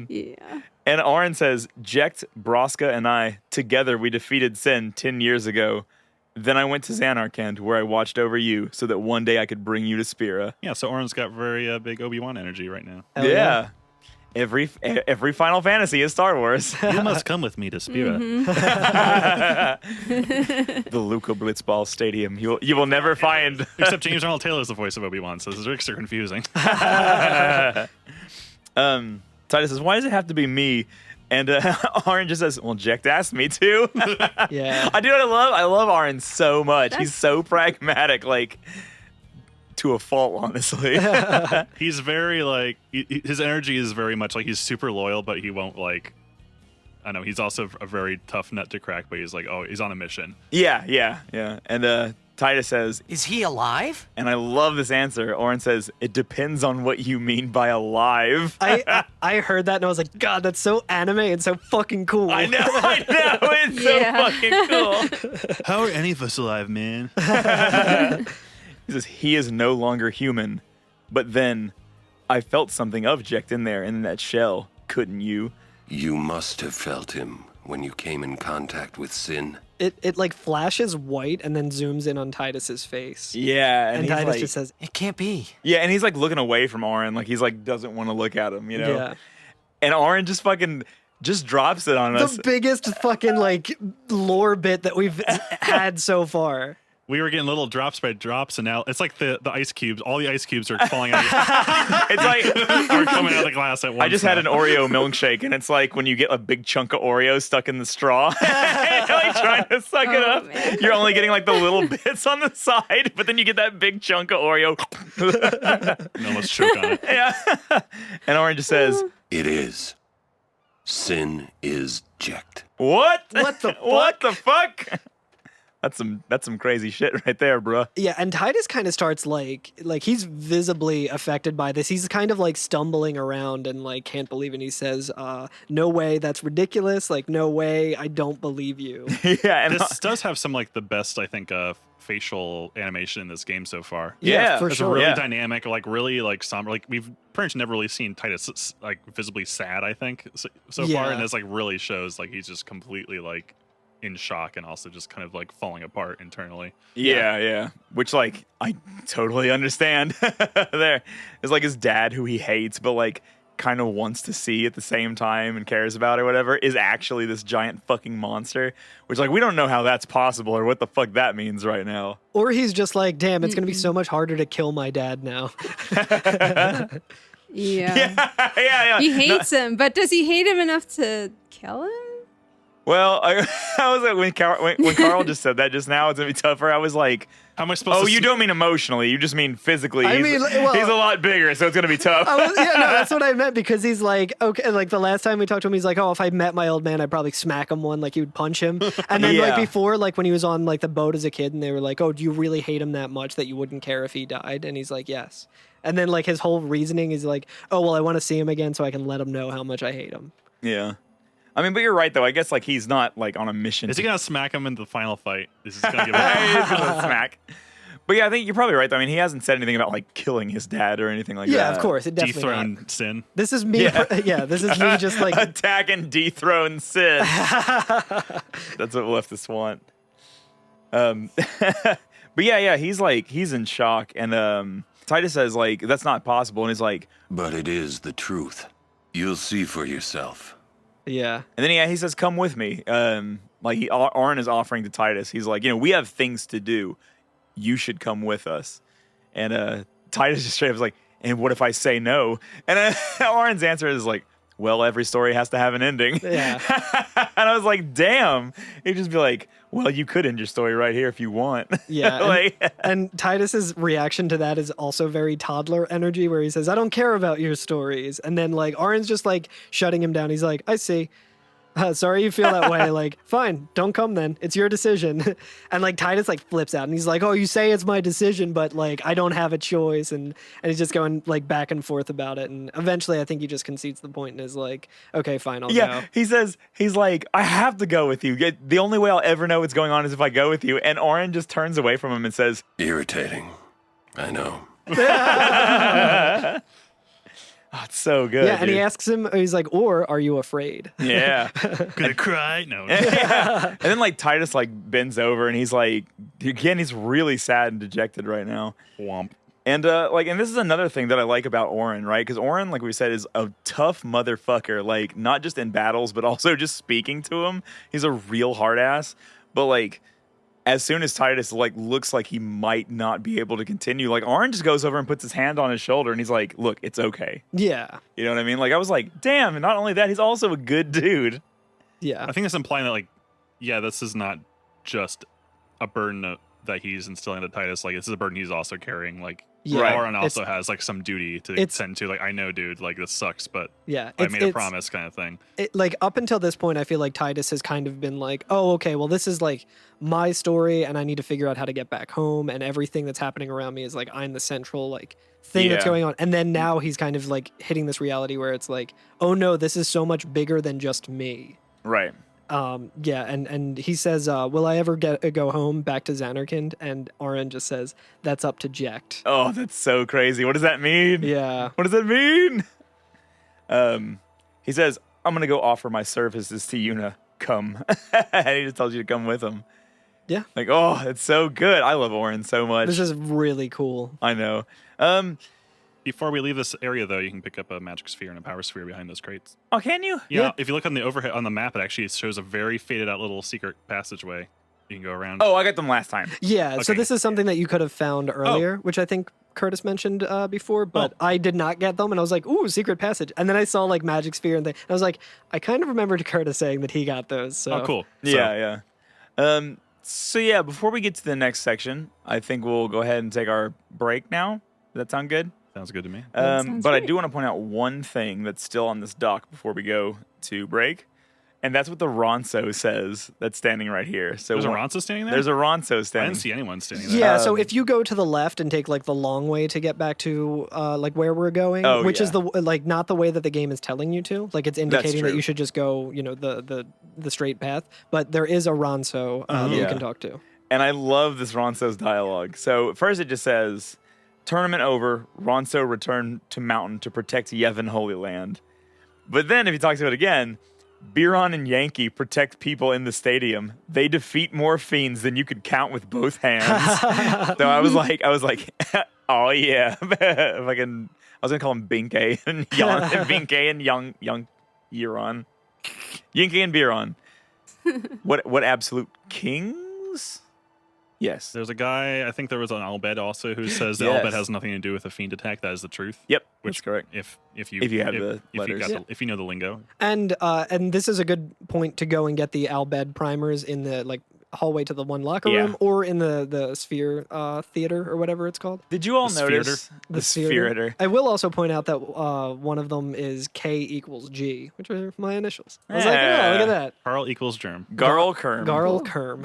here. Yeah. And Oren says, "Jekt, Braska, and I together we defeated Sin 10 years ago. Then I went to Xanarkand, where I watched over you, so that one day I could bring you to Spira." yeah, so Oran's got very big Obi-Wan energy right now. Hell Yeah. Every Final Fantasy is Star Wars. You must come with me to Spira. The Luca Blitzball Stadium. You will never find. Except James Arnold Taylor is the voice of Obi-Wan, so those lyrics are confusing. Titus says, "Why does it have to be me?" And Oren just says, "Well, Jekt asked me to." Yeah. I do what I love. I love Oren so much. He's That's- so pragmatic, like to a fault, honestly. He's very like his energy is very much like he's super loyal, but he won't like. I know he's also a very tough nut to crack, but he's like, oh, he's on a mission. Yeah. And Titus says, Is he alive? and I love this answer. Oren says, "It depends on what you mean by alive." I heard that and I was like, God, that's so anime and so fucking cool. I know. It's Yeah. so fucking cool. How are any of us alive, man? He says, "He is no longer human. But then I felt something of Jekt in there in that shell. Couldn't you?" You must have felt him when you came in contact with Sin. It like flashes white and then zooms in on Titus's face. Yeah. And he's Titus like, just says, It can't be. yeah, and he's like looking away from Oren. Like he's like doesn't want to look at him, you know? Yeah. And Oren just fucking just drops it on us. The biggest fucking like lore bit that we've had so far. We were getting little drops by drops, and now it's like the ice cubes. All the ice cubes are falling out. It's like are coming out of the glass at once. I just had an Oreo milkshake, and it's like when you get a big chunk of Oreo stuck in the straw, and you're like trying to suck it up. Man. You're only getting like the little bits on the side, but then you get that big chunk of Oreo. And almost choke on it. Yeah. And Orange just says, It is. Sin is Jecht. "What? What the fuck? What the fuck?" That's some crazy shit right there, bruh. Yeah, and Titus kind of starts like he's visibly affected by this. He's kind of like stumbling around and like can't believe it. And he says, "No way, that's ridiculous. Like, no way, I don't believe you." Yeah, and This does have some like the best, I think, facial animation in this game so far. Yeah, for It's sure. really Yeah. dynamic, like really like somber. Like we've pretty much never really seen Titus like visibly sad. I think so Yeah. far, and this like really shows like he's just completely like in shock and also just kind of like falling apart internally. Yeah. Which, like, I totally understand. There is like his dad, who he hates, but like kind of wants to see at the same time and cares about or whatever, is actually this giant fucking monster. Which, like, we don't know how that's possible or what the fuck that means right now. Or he's just like, "Damn, it's gonna be so much harder to kill my dad now." Yeah. He hates him, but does he hate him enough to kill him? Well, I was like, when Carl just said that just now, it's gonna be tougher. I was like, How am I supposed "Oh, to you don't mean emotionally. You just mean physically. I He's, mean, well- he's a lot bigger, so it's gonna be tough." That's what I meant, because he's like, okay, like the last time we talked to him, he's like, "Oh, if I met my old man, I'd probably smack him one, like he would punch him." And then like Yeah. before, like when he was on like the boat as a kid, and they were like, "Oh, do you really hate him that much that you wouldn't care if he died?" And he's like, "Yes." And then like his whole reasoning is like, "Oh, well, I want to see him again so I can let him know how much I hate him." Yeah. I mean, but you're right though. I guess like he's not like on a mission. Is he gonna smack him in the final fight? Is he gonna give He's him? gonna smack. But yeah, I think you're probably right though. I mean, he hasn't said anything about like killing his dad or anything like that. Yeah, of course, it definitely not. Dethrone Sin? This is me. Yeah. This is me just like attack and dethrone Sid. That's what leftists want. But yeah, he's in shock, and Titus says like that's not possible, and he's like, But it is the truth. You'll see for yourself. yeah. and then he says, "Come with me." Like Arn is offering to Titus. He's like, we have things to do. You should come with us. And Titus just straight up is like, "And what if I say no?" And Arn's answer is like, "Well, every story has to have an ending." Yeah. And I was like, damn. He'd just be like, "Well, you could end your story right here if you want." Yeah. Like, And Titus's reaction to that is also very toddler energy, where he says, "I don't care about your stories." And then like Arn's just like shutting him down. He's like, "I see. Sorry you feel that way. Like, fine, don't come then. It's your decision." And like Titus like flips out and he's like, "Oh, you say it's my decision, but like I don't have a choice." And he's just going like back and forth about it. And eventually I think he just concedes the point and is like, "Okay, fine, I'll yeah, go." he's like, "I have to go with you. The only way I'll ever know what's going on is if I go with you." And Oren just turns away from him and says, Irritating. I know. "Oh, it's so good." Yeah, and he dude. asks him, he's like, "Or are you afraid?" Yeah. Gonna cry? No. And then like Titus like bends over and he's like, again, he's really sad and dejected right now. Womp. And and this is another thing that I like about Oren, right? Because Oren, like we said, is a tough motherfucker. Like not just in battles, but also just speaking to him. He's a real hard ass. But like, as soon as Titus like looks like he might not be able to continue, like Oren just goes over and puts his hand on his shoulder and he's like, "Look, it's okay." Yeah. You know what I mean? Like I was like, damn. And not only that, he's also a good dude. Yeah. I think that's implying that, like, yeah, this is not just a burden that he's instilling to Titus. Like, this is a burden he's also carrying. Like, Yeah, Oren also it's- has like some duty to it's- tend to. Like, I know, dude, like this sucks, but Yeah. I made a promise, kind of thing. Like up until this point, I feel like Titus has kind of been like, "Oh, okay, well, this is like my story, and I need to figure out how to get back home, and everything that's happening around me is like I'm the central like thing that's Yeah. going on." And then now he's kind of like hitting this reality where it's like, "Oh no, this is so much bigger than just me." Right. Yeah, and he says, "Will I ever go home back to Xanarkand?" And Oren just says, "That's up to Jecht." Oh, that's so crazy. What does that mean? Yeah. What does that mean? He says, "I'm going to go offer my services to Yuna. Come." And he just tells you to come with him. Yeah. Like, oh, it's so good. I love Oren so much. This is really cool. I know. Before we leave this area, though, you can pick up a magic sphere and a power sphere behind those crates. Oh, can you? Yeah. If you look on the overhead on the map, it actually shows a very faded out little secret passageway you can go around. Oh, I got them last time. Yeah, so Okay. this is something that you could have found earlier, which I think Curtis mentioned before, but I did not get them, and I was like, ooh, secret passage. And then I saw like magic sphere and thing. And I was like, I kind of remembered Curtis saying that he got those. So. Oh, cool. Yeah. So yeah, before we get to the next section, I think we'll go ahead and take our break now. Does that sound good? Sounds good to me. sounds But I great. do want to point out one thing that's still on this dock before we go to break. And that's what the Ronso says that's standing right here. So There's a Ronso standing there? There's a Ronso I standing. didn't see anyone standing there. Yeah, so if you go to the left and take like the long way to get back to like where we're going, Oh, which is yeah. the like not the way that the game is telling you to, like it's indicating that true. you should just go, the straight path. But there is a Ronso that you Yeah. can talk to. And I love this Ronso's dialogue. So first it just says, tournament over, Ronso returned to mountain to protect Yevon Holy Land. But then if you talk to it again, Biron and Yankee protect people in the stadium. They defeat more fiends than you could count with both hands. So I was like, oh yeah. I was gonna call him Binke and Binke and young Euron. Yankee and Biron. What absolute kings? Yes. There's a guy, I think there was an Albed also, who says the Yes. Albed has nothing to do with a fiend attack. That is the truth. Yep, Which, that's correct. If you have the letters. if you know the lingo. And this is a good point to go and get the Albed primers in the like hallway to the one locker Yeah. room or in the Sphere Theater or whatever it's called. Did you all The notice the Sphereator? I will also point out that one of them is K equals G, which are my initials. I was like, oh, look at that. Carl equals germ. Garl Kerm. Garl Kerm.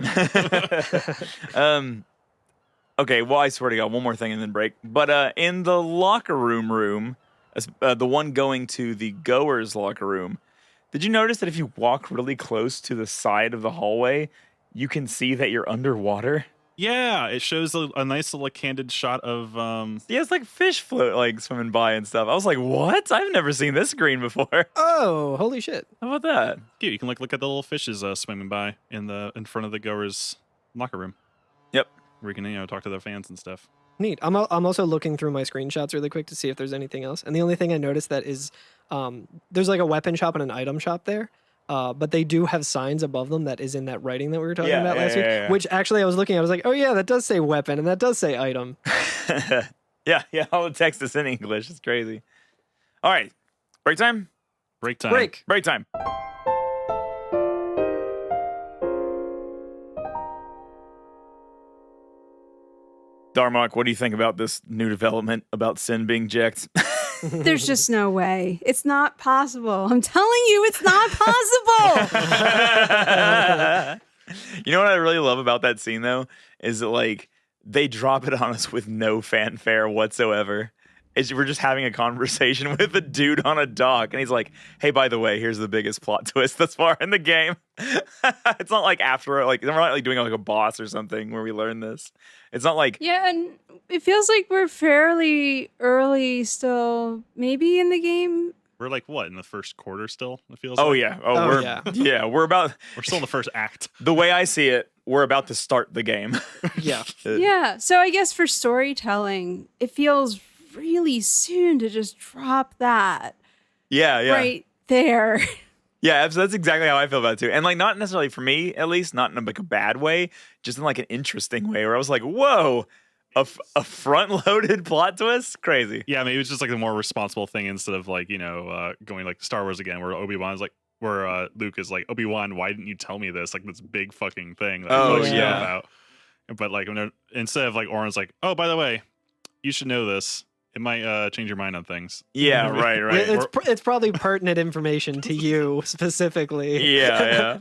Okay, well, I swear to God, one more thing and then break. But in the locker room, the one going to the goers' locker room, did you notice that if you walk really close to the side of the hallway, you can see that you're underwater? Yeah, it shows a nice little candid shot of Yeah, it's like fish float, like swimming by and stuff. I was like, what? I've never seen this screen before. Oh, holy shit. How about that? you can look at the little fishes swimming by in front of the goers' locker room. Yep. Where you can talk to their fans and stuff. Neat. I'm also looking through my screenshots really quick to see if there's anything else. And the only thing I noticed that is there's like a weapon shop and an item shop there. But they do have signs above them that is in that writing that we were talking about last week. Yeah. Which actually I was like, oh yeah, that does say weapon and that does say item. Yeah, all the text is in English. It's crazy. All right, break time? Break time. Break time. Darmock, what do you think about this new development about Sin being jacked? There's just no way. It's not possible. I'm telling you, it's not possible. You know what I really love about that scene, though? Is that, like, they drop it on us with no fanfare whatsoever. We're just having a conversation with a dude on a dock, and he's like, hey, by the way, here's the biggest plot twist thus far in the game. It's not like after, like, we're not like doing like a boss or something where we learn this. It's not like, Yeah, and it feels like we're fairly early still, maybe in the game. We're like what in the first quarter still? It feels. oh like? yeah, we're about, We're still in the first act. the way I see it, we're about to start the game. Yeah. Yeah, so I guess for storytelling, it feels really soon to just drop that Yeah. right there. Yeah, that's exactly how I feel about it too. And like, not necessarily for me, at least, not in like a bad way, just in like an interesting way where I was like, whoa, a front-loaded plot twist? Crazy. Yeah, maybe it's just like the more responsible thing instead of like going like Star Wars again, where where Luke is like, Obi-Wan, why didn't you tell me this? Like this big fucking thing that Oh, I really yeah. know about. But like instead of like Oren's like, oh, by the way, you should know this. It might change your mind on things. Yeah, right. It's probably pertinent information to you specifically. Yeah.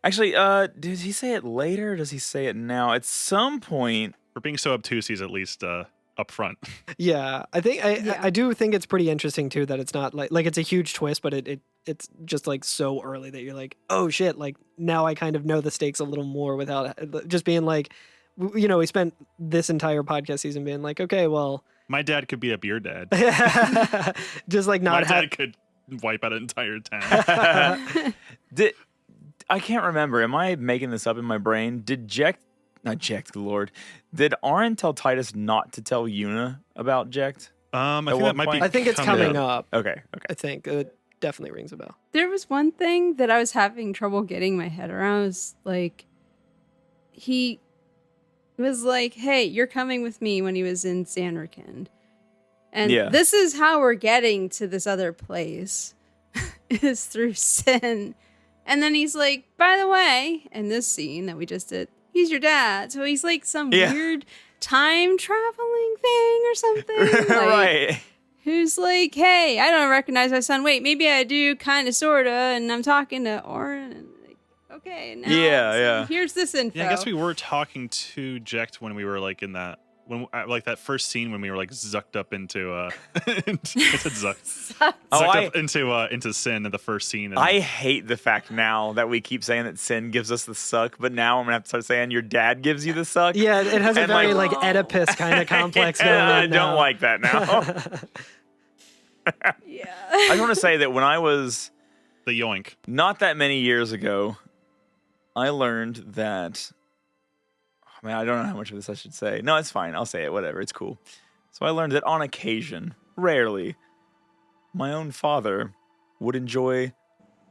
Actually, did he say it later or does he say it now? At some point. For being so obtuse, he's at least up front. Yeah, I do think it's pretty interesting too that it's not like it's a huge twist, but it's just like so early that you're like, oh shit, like now I kind of know the stakes a little more without just being like, we spent this entire podcast season being like, okay, well, My dad could beat up your dad. just like not My dad could wipe out an entire town. I can't remember. Am I making this up in my brain? Did Oren tell Titus not to tell Yuna about Jecht? I think that might be. I think it's coming up. Okay. I think it definitely rings a bell. There was one thing that I was having trouble getting my head around. It was like, he was like, hey, you're coming with me when he was in Sandrican. And this is how we're getting to this other place is through Sin. And then he's like, by the way, in this scene that we just did, he's your dad. So he's like some weird time traveling thing or something. Like, Right. Who's like, hey, I don't recognize my son. Wait, maybe I do, kind of, sort of. And I'm talking to Oren. And like, okay, now here's this info. Yeah, I guess we were talking to Jecht when we were like in that, when like that first scene when we were like zucked up into I said zucked. Zucked up into Sin in the first scene. And I hate the fact now that we keep saying that Sin gives us the suck, but now I'm gonna have to start saying your dad gives you the suck. Yeah, it has a very like Oedipus kind of complex going on. I don't like that now. Yeah. I just want to say that when I was the yoink, not that many years ago, I learned that. Oh, man, I don't know how much of this I should say. No, it's fine. I'll say it. Whatever. It's cool. So I learned that on occasion, rarely, my own father would enjoy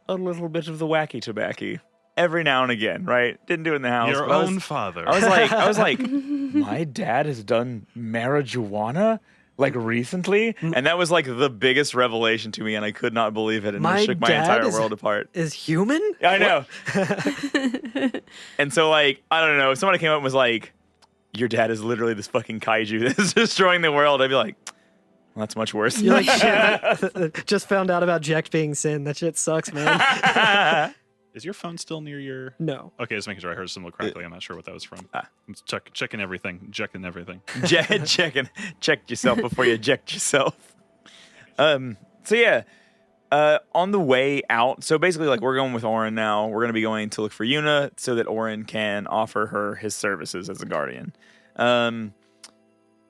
a little bit of the wacky tobacco every now and again. Right? Didn't do it in the house. Your own father. I was like, my dad has done marijuana. Like recently, and that was like the biggest revelation to me, and I could not believe it, and it shook my entire world apart. Is human? I know. And so, like, I don't know. Somebody came up and was like, "Your dad is literally this fucking kaiju that's destroying the world." I'd be like, well, "That's much worse." You're like, shit. Just found out about Jecht being Sin. That shit sucks, man. Is your phone still near your? No. Okay, just making sure I heard some crackly. I'm not sure what that was from. I'm checking everything. Checking everything. Check yourself before you eject yourself. So yeah, on the way out. So basically, like we're going with Oren now. We're gonna be going to look for Yuna so that Oren can offer her his services as a guardian. On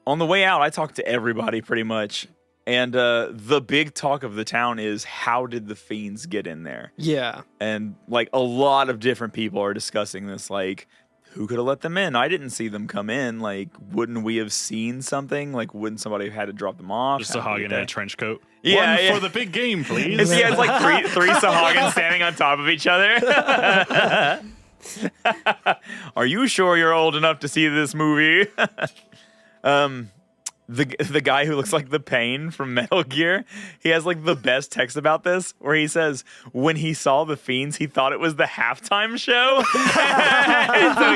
the way out, I talked to everybody pretty much. And the big talk of the town is how did the fiends get in there? Yeah. And like a lot of different people are discussing this, like who could have let them in? I didn't see them come in. Like, wouldn't we have seen something? Like, wouldn't somebody have had to drop them off? Just Sahagin in a trench coat. Yeah, One for the big game, please. It's like three Sahagins standing on top of each other. Are you sure you're old enough to see this movie? The guy who looks like the Pain from Metal Gear, he has like the best text about this, where he says when he saw the fiends, he thought it was the halftime show. And so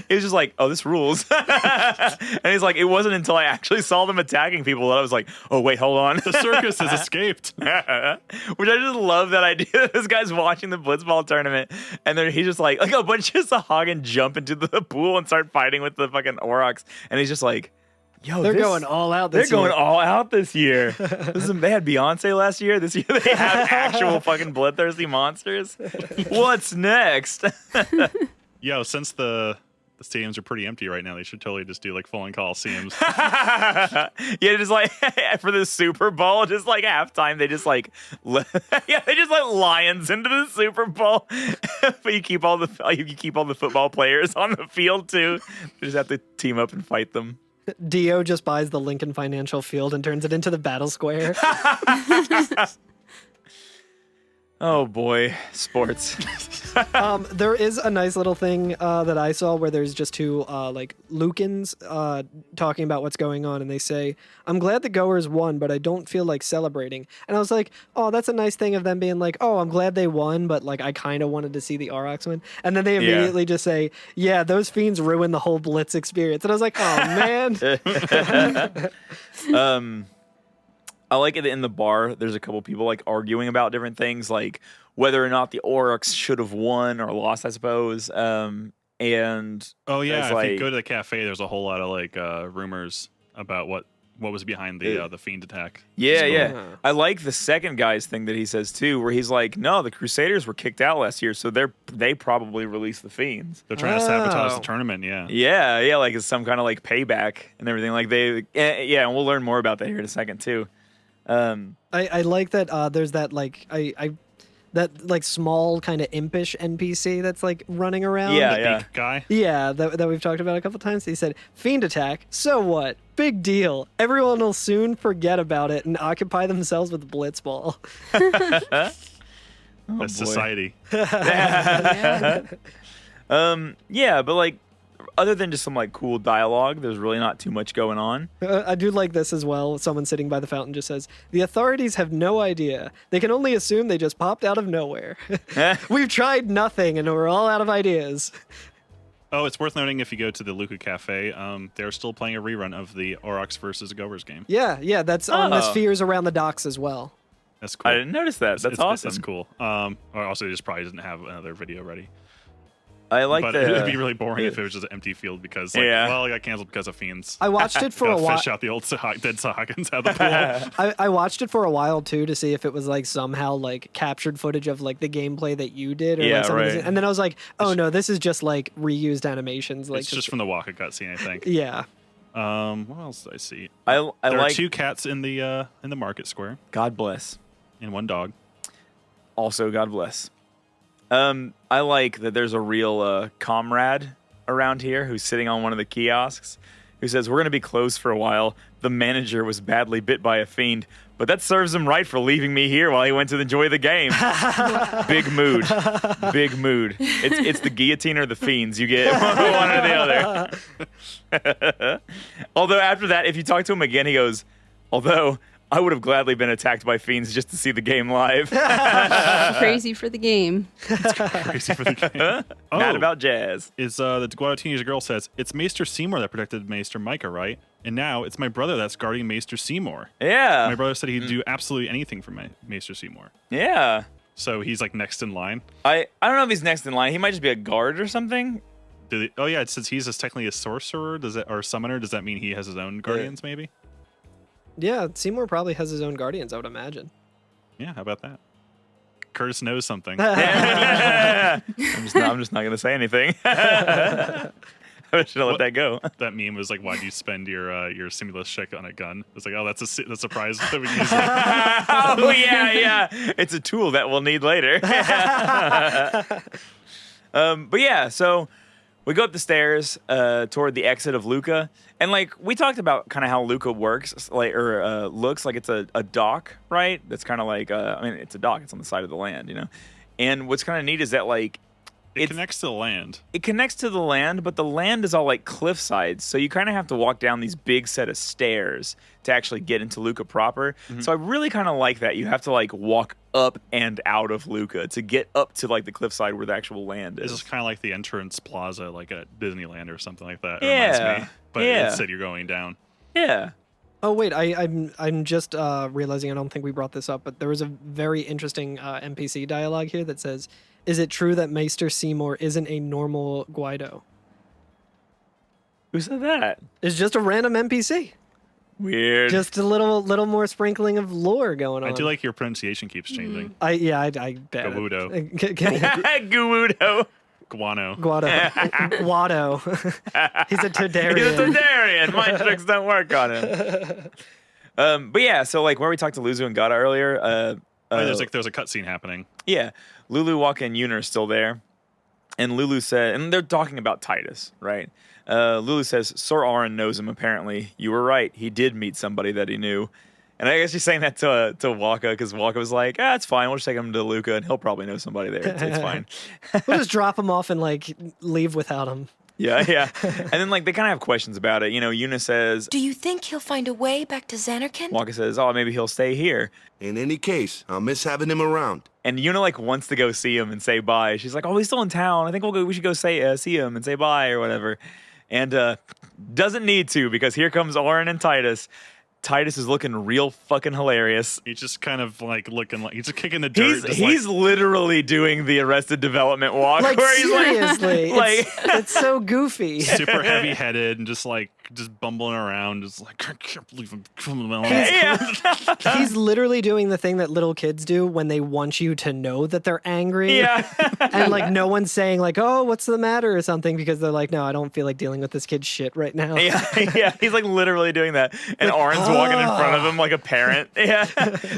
he was just like, oh, this rules. And he's like, it wasn't until I actually saw them attacking people that I was like, oh wait, hold on, the circus has escaped. Which I just love that idea. This guy's watching the Blitzball tournament, and then he's just like a bunch of Sahagin jump into the pool and start fighting with the fucking Aurochs, and he's just like, yo, they're going all out this year. They're going all out this year. They had Beyonce last year. This year they have actual fucking bloodthirsty monsters. What's next? Yo, since the stadiums are pretty empty right now, they should totally just do like full-on Coliseums. Yeah, just like for the Super Bowl, just like halftime, they just like they just let lions into the Super Bowl. But you keep all the football players on the field too. You just have to team up and fight them. Dio just buys the Lincoln Financial Field and turns it into the Battle Square. Oh boy, sports. There is a nice little thing that I saw where there's just two like Lucans talking about what's going on, and they say, "I'm glad the Goers won, but I don't feel like celebrating." And I was like, "Oh, that's a nice thing of them being like, oh, I'm glad they won, but like I kind of wanted to see the Aurochs win." And then they immediately just say, "Yeah, those fiends ruined the whole Blitz experience." And I was like, "Oh man." I like it in the bar. There's a couple people like arguing about different things, like whether or not the Aurochs should have won or lost, I suppose. And oh yeah, if like, you go to the cafe, there's a whole lot of like rumors about what was behind the fiend attack. Yeah. I like the second guy's thing that he says too, where he's like, "No, the Crusaders were kicked out last year, so they probably released the fiends. They're trying to sabotage the tournament." Yeah. Yeah, like it's some kind of like payback and everything. Like and we'll learn more about that here in a second too. I like that there's that like That like small kind of impish NPC that's like running around. Yeah. Beak guy. Yeah, that we've talked about a couple times. He said, "Fiend attack. So what? Big deal. Everyone will soon forget about it and occupy themselves with Blitzball." That's society. Yeah, but like, other than just some like cool dialogue, there's really not too much going on. I do like this as well. Someone sitting by the fountain just says, "The authorities have no idea. They can only assume they just popped out of nowhere. We've tried nothing and we're all out of ideas." Oh, it's worth noting if you go to the Luca Cafe, they're still playing a rerun of the Aurochs versus Goers game. Yeah, that's on the spheres around the docks as well. That's cool. I didn't notice that. That's awesome. It's cool. Or also, they just probably didn't have another video ready. I like but that. It would be really boring if it was just an empty field because, like, well, it got canceled because of fiends. I watched it for a while. Fish out the old dead Sahagins out of the pool. I watched it for a while too to see if it was like somehow like captured footage of like the gameplay that you did. Or, Yeah, like, something right. And then I was like, oh no, this is just like reused animations. Like It's just from the Waka cutscene, I think. Yeah. What else did I see? I There like. are 2 cats in the market square God bless. and 1 dog. Also, God bless. I like that there's a real comrade around here who's sitting on one of the kiosks who says, "We're going to be closed for a while. The manager was badly bit by a fiend, but that serves him right for leaving me here while he went to enjoy the game." Big mood. Big mood. It's the guillotine or the fiends. You get one or the other. Although after that, if you talk to him again, he goes, "Although I would have gladly been attacked by fiends just to see the game live." Crazy for the game. Crazy for the game. Mad about jazz. Is the Guado teenage girl says, "It's Maester Seymour that protected Maester Micah, right? And now it's my brother that's guarding Maester Seymour." Yeah. My brother said he'd do absolutely anything for Maester Seymour. Yeah. So he's like next in line. I don't know if he's next in line. He might just be a guard or something. Oh yeah, it says he's technically a sorcerer. Or summoner? Does that mean he has his own guardians? Maybe. Yeah, Seymour probably has his own guardians, I would imagine. Yeah, how about that? Curtis knows something. I'm just not gonna say anything. I should have let that go. That meme was like, "Why do you spend your stimulus check on a gun?" It's like, "Oh, that's a prize that we use." Oh yeah. It's a tool that we'll need later. But yeah, so we go up the stairs toward the exit of Luca, and like we talked about, kind of how Luca works, like looks like it's a dock, right? That's kind of like it's a dock. It's on the side of the land, you know. And what's kind of neat is that like it connects to the land. It connects to the land, but the land is all like cliff sides, so you kind of have to walk down these big set of stairs to actually get into Luca proper. Mm-hmm. So I really kind of like that. You have to like walk up and out of Luca to get up to like the cliffside where the actual land is. This is kind of like the entrance plaza, like at Disneyland or something like that. It Yeah, reminds me. But instead you're going down. Yeah. Oh wait, I'm just realizing I don't think we brought this up, but there was a very interesting NPC dialogue here that says, "Is it true that Maester Seymour isn't a normal Guido?" Who said that? It's just a random NPC. Weird. Just a little more sprinkling of lore going on. I do like your pronunciation keeps changing. I bet. Guido. Guido. Guano. Guado. He's a Todarian. He's a Todarian. Mind tricks don't work on him. But yeah, so like where we talked to Luzu and Gata earlier. There's a cutscene happening. Yeah, Lulu, Waka, and Yuna are still there, and Lulu said, and they're talking about Titus, right? Lulu says, "Sir Auron knows him. Apparently, you were right. He did meet somebody that he knew." And I guess she's saying that to Waka because Waka was like, it's fine. We'll just take him to Luca, and he'll probably know somebody there. It's fine. We'll just drop him off and like leave without him. Yeah. And then like they kind of have questions about it. You know, Yuna says, "Do you think he'll find a way back to Xanarkand?" Waka says, maybe he'll stay here. In any case, I'll miss having him around. And Yuna like wants to go see him and say bye. She's like, he's still in town. I think we should go see him and say bye or whatever. And doesn't need to because here comes Auron and Titus. Titus is looking real fucking hilarious. He's just kind of like looking like he's just kicking the dirt. He's literally doing the Arrested Development walk. Like where he's seriously, like it's so goofy. Super heavy-headed and just bumbling around, just like, I can't believe I'm coming along. He's literally doing the thing that little kids do when they want you to know that they're angry. Yeah. And like no one's saying like, "Oh, what's the matter?" or something because they're like, "No, I don't feel like dealing with this kid's shit right now." Yeah. He's like literally doing that. And Auron's walking in front of him like a parent. Yeah.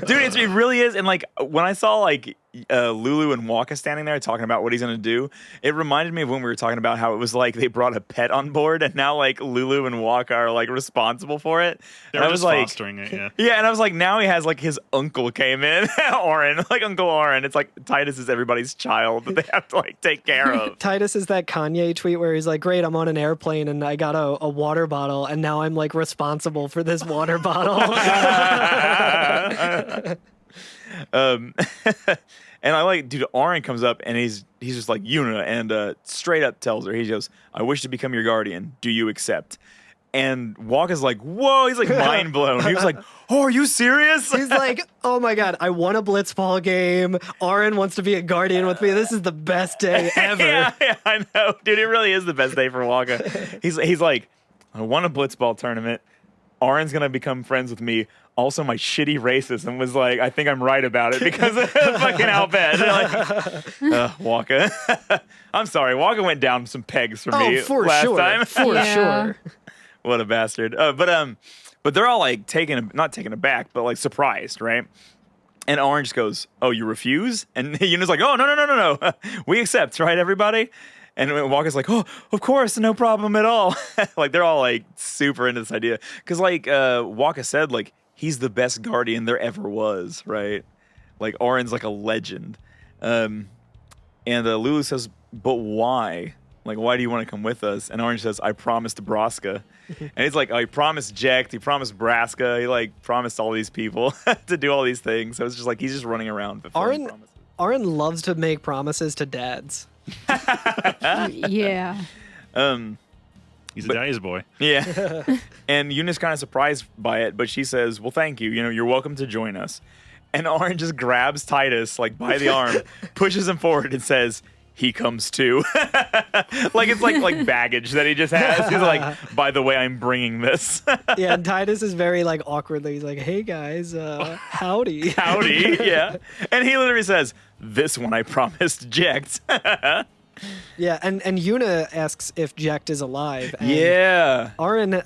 Dude, it really is. And like when I saw like Lulu and Waka standing there talking about what he's gonna do, it reminded me of when we were talking about how it was like they brought a pet on board, and now like Lulu and Waka are like responsible for it. They're just like, fostering it, yeah. Yeah, and I was like, now he has like his uncle came in, Oren, like Uncle Oren. It's like Titus is everybody's child that they have to like take care of. Titus is that Kanye tweet where he's like, great, I'm on an airplane and I got a water bottle and now I'm like responsible for this water bottle. And I like, dude, Oren comes up and he's just like Yuna and straight up tells her, he goes, I wish to become your guardian. Do you accept? And Waka's like, whoa, he's like mind blown. He was like, oh, are you serious? He's like, oh my God, I won a Blitzball game. Oren wants to be a guardian with me. This is the best day ever. yeah, I know. Dude, it really is the best day for Waka. He's like, I won a Blitzball tournament. Oren's going to become friends with me. Also, my shitty racism was like, I think I'm right about it because of fucking how bad. Like, Waka. I'm sorry. Waka went down some pegs for me last time. For sure. What a bastard. But they're all like not taken aback, but like surprised, right? And Orange goes, oh, you refuse? And Yuna's like, oh, no. We accept, right, everybody? And Waka's like, oh, of course, no problem at all. Like, they're all like super into this idea. Because like Waka said, like, he's the best guardian there ever was, right? Like, Oren's like a legend. And Lulu says, but why? Like, why do you want to come with us? And Orange says, I promised Braska. And he's like, oh, he promised Jecht, he promised Braska, he like promised all these people to do all these things. So it's just like, he's just running around fulfilling promises. Oren loves to make promises to dads. Yeah. He's a daddy's boy. Yeah. And Yuna's kind of surprised by it, but she says, well, thank you. You know, you're welcome to join us. And Oren just grabs Titus like by the arm, pushes him forward and says, he comes too. Like it's like baggage that he just has. He's like, by the way, I'm bringing this. Yeah, and Titus is very like awkwardly. He's like, hey guys, howdy. Howdy, yeah. And he literally says, this one I promised Jecht. Yeah, and Yuna asks if Jecht is alive. And yeah. Oren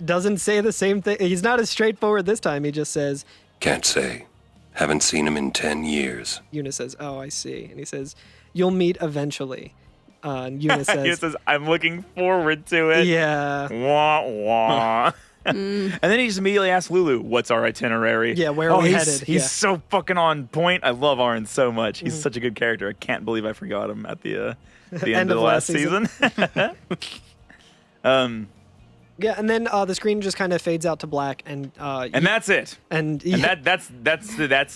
doesn't say the same thing. He's not as straightforward this time. He just says, Can't say. Haven't seen him in 10 years. Yuna says, oh, I see. And he says, you'll meet eventually. And Yuna says, Yuna says, I'm looking forward to it. Yeah. Wah, wah. And then he just immediately asks Lulu, what's our itinerary? Yeah, where are we headed? He's so fucking on point. I love Oren so much. He's such a good character. I can't believe I forgot him at the end of the last season. Yeah, and then the screen just kind of fades out to black, and that's it. And that's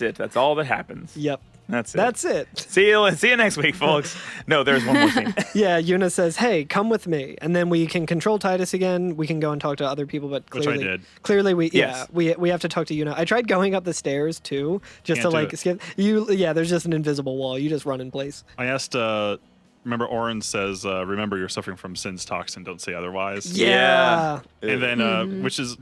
it. That's all that happens. Yep. That's it. That's it. See you next week, folks. No, there's one more scene. Yeah, Yuna says, "Hey, come with me," and then we can control Titus again. We can go and talk to other people, but clearly, which I did. Clearly, we Yes. we have to talk to Yuna. I tried going up the stairs too, just Can't to do like it. skip. Yeah, there's just an invisible wall. You just run in place. I asked, remember Oren says, remember you're suffering from Sin's toxin, don't say otherwise. Yeah. And then, which is,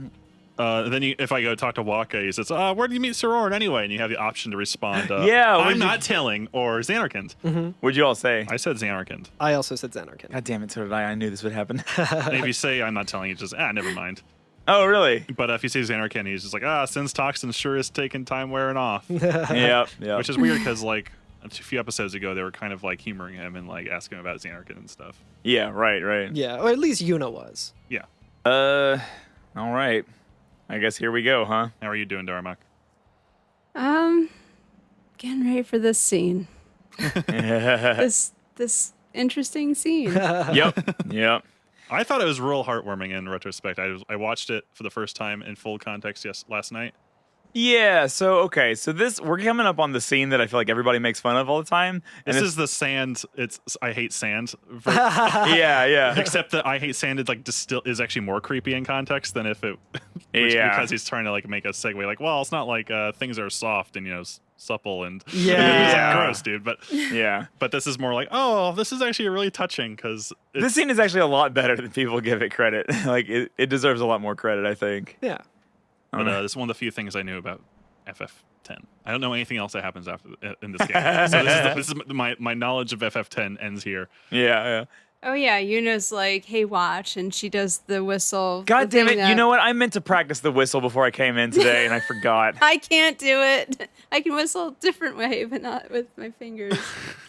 then if I go talk to Waka, he says, where did you meet Sir Oren anyway? And you have the option to respond, Yeah, I'm not telling, or Xanarkand. What'd you all say? I said Xanarkand. I also said Xanarkand. God damn it, so did I. I knew this would happen. And if you say I'm not telling, you just, never mind. Oh, really? But if you say Xanarkand, he's just like, Sin's toxin sure is taking time wearing off. Yep. Which is weird because, like, a few episodes ago, they were kind of like humoring him and like asking him about Xanarkand and stuff. Yeah, right. Yeah, or at least Yuna was. Yeah. All right. I guess here we go, huh? How are you doing, Darmock? Getting ready for this scene. this interesting scene. Yep. I thought it was real heartwarming in retrospect. I watched it for the first time in full context last night. Yeah, so we're coming up on the scene that I feel like everybody makes fun of all the time. And This is the sand. It's I hate sand. yeah. Except that I hate sand is actually more creepy in context than if it. Because he's trying to like make a segue. Like, well, it's not like things are soft and supple and it's like gross, dude. But yeah. But this is more like, this is actually really touching because This scene is actually a lot better than people give it credit. Like it deserves a lot more credit, I think. Yeah. But this is one of the few things I knew about FF10. I don't know anything else that happens in this game. So this is my knowledge of FF10 ends here. Yeah. Oh yeah, Yuna's like, hey, watch, and she does the whistle. God the damn thing it. You that- know what? I meant to practice the whistle before I came in today, and I forgot. I can't do it. I can whistle a different way, but not with my fingers.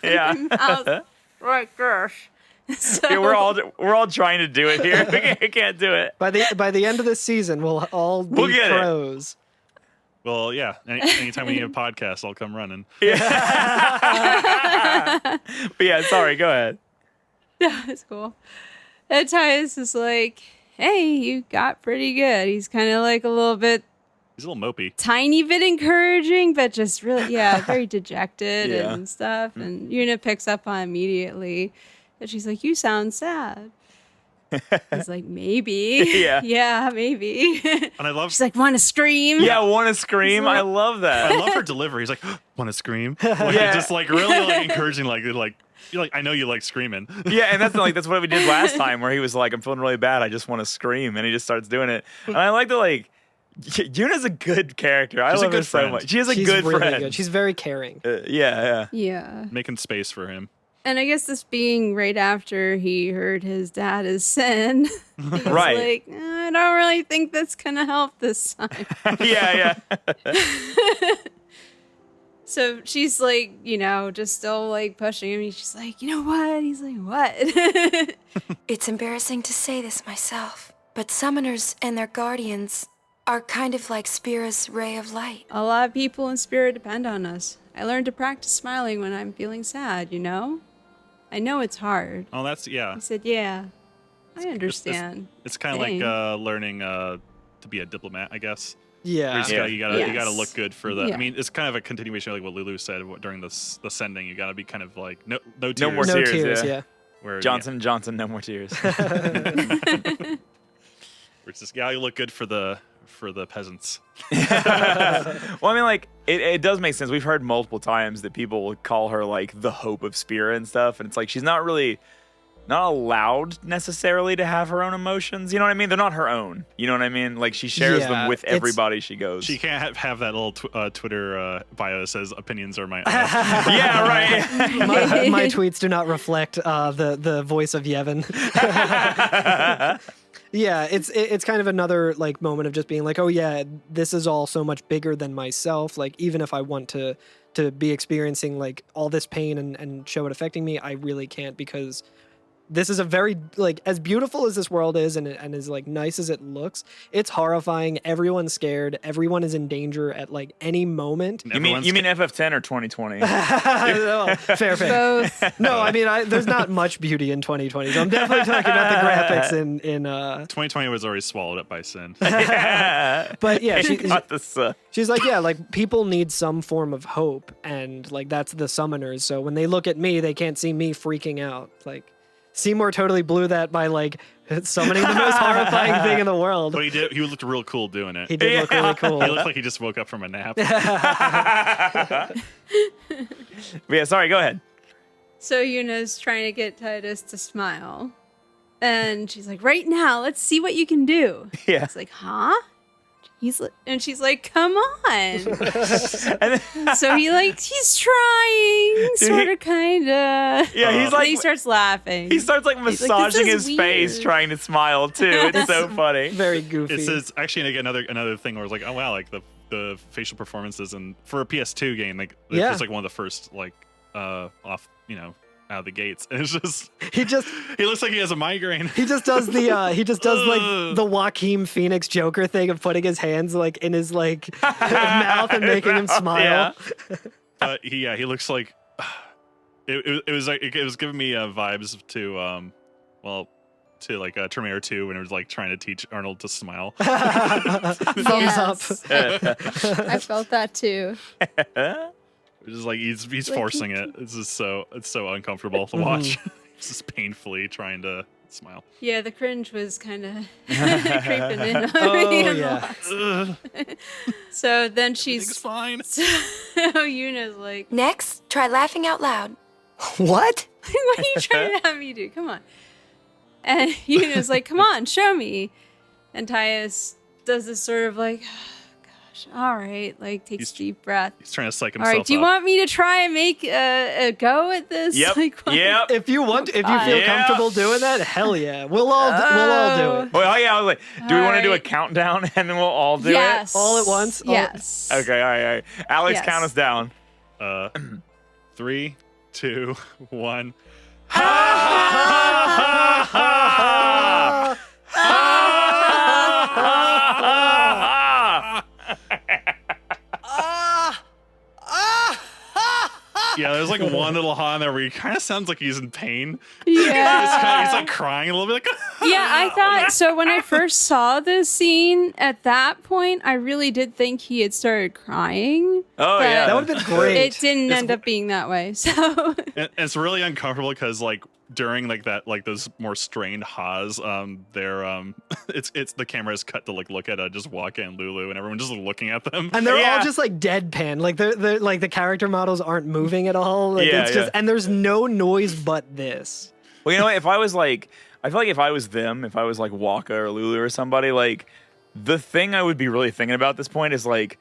Yeah. My mouth. Like gosh. So, Yeah, we're all trying to do it here. We can't do it. By the end of this season, we'll all be We'll get it. pros. Well, yeah. Anytime we need a podcast, I'll come running. But yeah, sorry, go ahead. Yeah, it's cool. And Tyus is like, hey, you got pretty good. He's kind of like a little bit, He's a little mopey. tiny bit encouraging, but just really, very dejected Yeah. and stuff. And Yuna picks up on immediately. And she's like, you sound sad. He's like, maybe. Yeah. Yeah, maybe. And I love She's like, want to scream? Yeah, want to scream? I love that. I love her delivery. He's like, want to scream? Like, Yeah. just like really like encouraging, like you're like, I know you like screaming. Yeah, and that's what we did last time, where he was like, I'm feeling really bad, I just want to scream, and he just starts doing it. And I like to like, Yuna's a good character. I She's a love her good so friend. much. She's a She's good really friend. good. She's very caring. Yeah. Yeah. Making space for him. And I guess this being right after he heard his dad is Sin. He's Right. like, I don't really think that's going to help this time. Yeah. So she's like, just still like pushing him. She's like, you know what? He's like, what? It's embarrassing to say this myself, but summoners and their guardians are kind of like Spira's ray of light. A lot of people in Spirit depend on us. I learned to practice smiling when I'm feeling sad, I know it's hard. Oh, that's yeah. He said, yeah, I understand. It's kind of like learning to be a diplomat, I guess. Yeah. You gotta Yes. look good for the. Yeah. I mean, it's kind of a continuation of like what Lulu said during the sending. You gotta be kind of like no tears. No more No tears, tears, yeah. yeah. Where, Johnson, no more tears. where it's just you look good for the peasants. Well, I mean, like, it does make sense. We've heard multiple times that people will call her, like, the hope of Spira and stuff, and it's like she's not allowed necessarily to have her own emotions. You know what I mean? They're not her own. You know what I mean? Like, she shares them with everybody she goes. She can't have that little Twitter bio that says opinions are my own. Yeah, right. my tweets do not reflect the voice of Yevon. Yeah, it's kind of another like moment of just being like, oh yeah, this is all so much bigger than myself. Like even if I want to be experiencing like all this pain and show it affecting me, I really can't, because this is a very like as beautiful as this world is and as like nice as it looks, it's horrifying. Everyone's scared. Everyone is in danger at like any moment. You mean FF10 or 2020? No, fair. Both. No, I mean there's not much beauty in 2020. So I'm definitely talking about the graphics in 2020 was already swallowed up by sin. But yeah, she's like, yeah, like people need some form of hope, and like that's the summoners. So when they look at me, they can't see me freaking out. Like Seymour totally blew that by like summoning the most horrifying thing in the world. But he looked real cool doing it. He did look really cool. He looked like he just woke up from a nap. Yeah, sorry, go ahead. So Yuna's trying to get Titus to smile. And she's like, right now, let's see what you can do. Yeah. He's like, huh? And she's like, come on. So he's trying, sort of, kind of. Yeah, he's like, he starts laughing. he starts like He's like, massaging "This is his face, weird." trying to smile too. It's so funny. Very goofy. It says actually another thing where it's like, oh wow, like the facial performances and for a PS2 game, like Yeah. it's like one of the first like off out of the gates. And it's just he looks like he has a migraine. He just does the like the Joaquin Phoenix Joker thing of putting his hands like in his like mouth and making him smile. Yeah. He looks like it was like it was giving me vibes to to like Terminator 2 when it was like trying to teach Arnold to smile. Thumbs up. I felt that too. It's just like he's forcing it. It's so uncomfortable to watch. He's just painfully trying to smile. Yeah, the cringe was kind of creeping in on me. Yeah. So then she's It's fine. So Yuna's like, Next, try laughing out loud. What? what are you trying to have me do? Come on. And Yuna's like, come on, show me. And Tyus does this sort of like, oh, God, gosh. All right. Like, takes a deep breath. He's trying to psych All himself right. Do you up. want me to try and make a go at this? Yep. Like, what? Yep. If you feel comfortable doing that, hell yeah. We'll all do it. Well, yeah, I was like, do we want to do a Alright. countdown and then we'll all do Yes. All at once? Yes. it? Okay, all right. Alex, Yes. count us down. 3, 2, 1. Yeah, there's like one little ha in there where he kind of sounds like he's in pain. Yeah. He's like crying a little bit. Like, Yeah, I thought so. When I first saw this scene, at that point, I really did think he had started crying. Oh, but yeah. That would have been great. It didn't end up being that way. So and it's really uncomfortable because like during like that like those more strained ha's, they're it's the camera is cut to like look at just Waka and Lulu and everyone just looking at them. And they're Yeah. all just like deadpan. Like they're like the character models aren't moving at all. Like, Yeah, it's just yeah. and there's no noise but this. Well, you know what? If I was like, I feel like if I was them, if I was like Waka or Lulu or somebody, like the thing I would be really thinking about at this point is like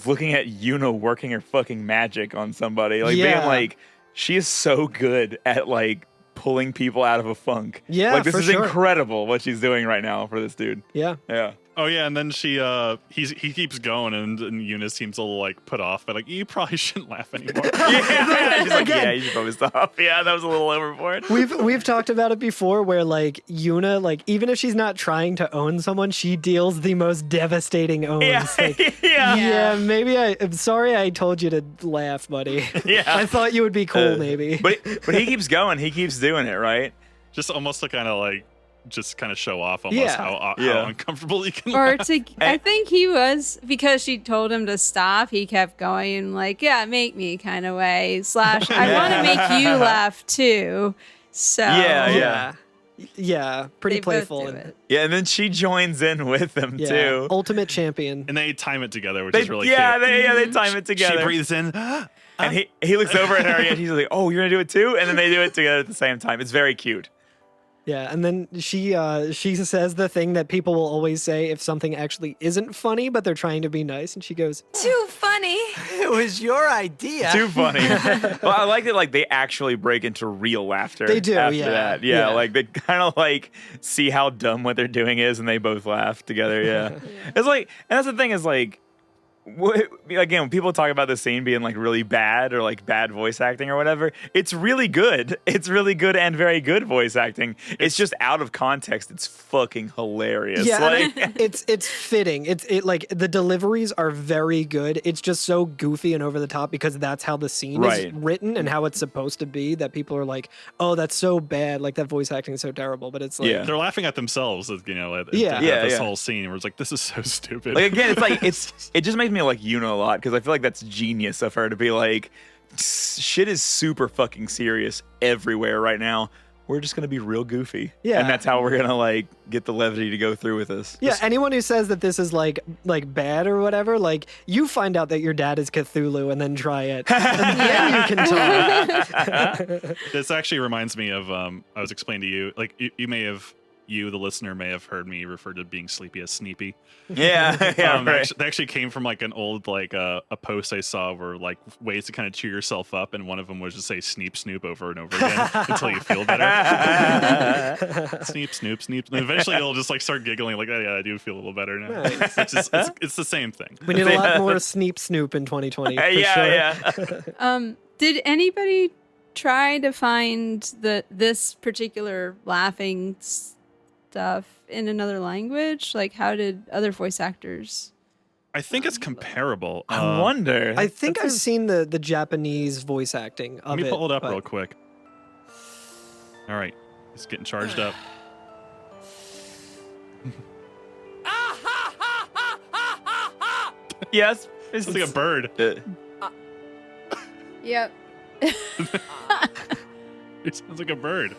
looking at Yuna working her fucking magic on somebody, like being Yeah. like, she is so good at like pulling people out of a funk. Yeah, like this for is sure. incredible what she's doing right now for this dude. Yeah. Yeah. Oh yeah, and then he keeps going and Eunice seems a little like put off, but like you probably shouldn't laugh anymore. Yeah. She's like, Again. yeah, you should probably stop. Yeah, that was a little overboard. We've talked about it before where like Yuna, like even if she's not trying to own someone, she deals the most devastating owns. Yeah. Like, Yeah. yeah, maybe I'm sorry I told you to laugh, buddy. Yeah. I thought you would be cool, maybe. But he keeps going. He keeps doing it, right? Just almost to kind of like just kind of show off almost Yeah. how Yeah. uncomfortable you can or laugh. to I think he was, because she told him to stop, he kept going like, yeah, make me kind of way, / I want to make you laugh too. So Yeah. Yeah, pretty they both playful. do And, it. Yeah, and then she joins in with them yeah, too. ultimate champion. And they time it together, which They, is really yeah, cute. they time it together. She breathes in. And he looks over at her and he's like, "Oh, you're gonna do it too?" And then they do it together at the same time. It's very cute. Yeah, and then she says the thing that people will always say if something actually isn't funny, but they're trying to be nice, and she goes, Too funny. It was your idea. Too funny. Well, I like that. Like they actually break into real laughter. They do, After yeah. that. Yeah. Like they kind of like see how dumb what they're doing is, and they both laugh together. Yeah. It's like, and that's the thing is like. Again, when people talk about the scene being like really bad or like bad voice acting or whatever, it's really good. It's really good and very good voice acting. It's just out of context. It's fucking hilarious. yeah, Like, it's fitting. It like the deliveries are very good. It's just so goofy and over the top because that's how the scene is Right. written and how it's supposed to be. That people are like, oh, that's so bad. Like that voice acting is so terrible. But it's like, Yeah. They're laughing at themselves, at Yeah. this Yeah. whole scene where it's like, this is so stupid. like again, it's like it just makes me like Yuna a lot because I feel like that's genius of her to be like, shit is super fucking serious everywhere right now. We're just gonna be real goofy. Yeah. And that's how we're gonna like get the levity to go through with this. Yeah, anyone who says that this is like bad or whatever, like you find out that your dad is Cthulhu and then try it, and then you can talk. This actually reminds me of I was explaining to you, like you, the listener, may have heard me refer to being sleepy as Sneepy. Yeah. Yeah. Right. That actually came from like an old like a post I saw where like ways to kind of cheer yourself up, and one of them was to say Sneep Snoop over and over again until you feel better. Sneep Snoop Sneep. And eventually you'll just like start giggling like, oh, yeah, I do feel a little better now. Nice. It's the same thing. We need a lot more Sneep Snoop in 2020. For Yeah. sure. Yeah. Did anybody try to find this particular laughing stuff in another language? Like, how did other voice actors? I think it's comparable. I wonder. I think I've seen the Japanese voice acting of Let me it. pull it up but- real quick. All right, it's getting charged up. Yes. It's like a bird. Yep. It sounds like a bird. Is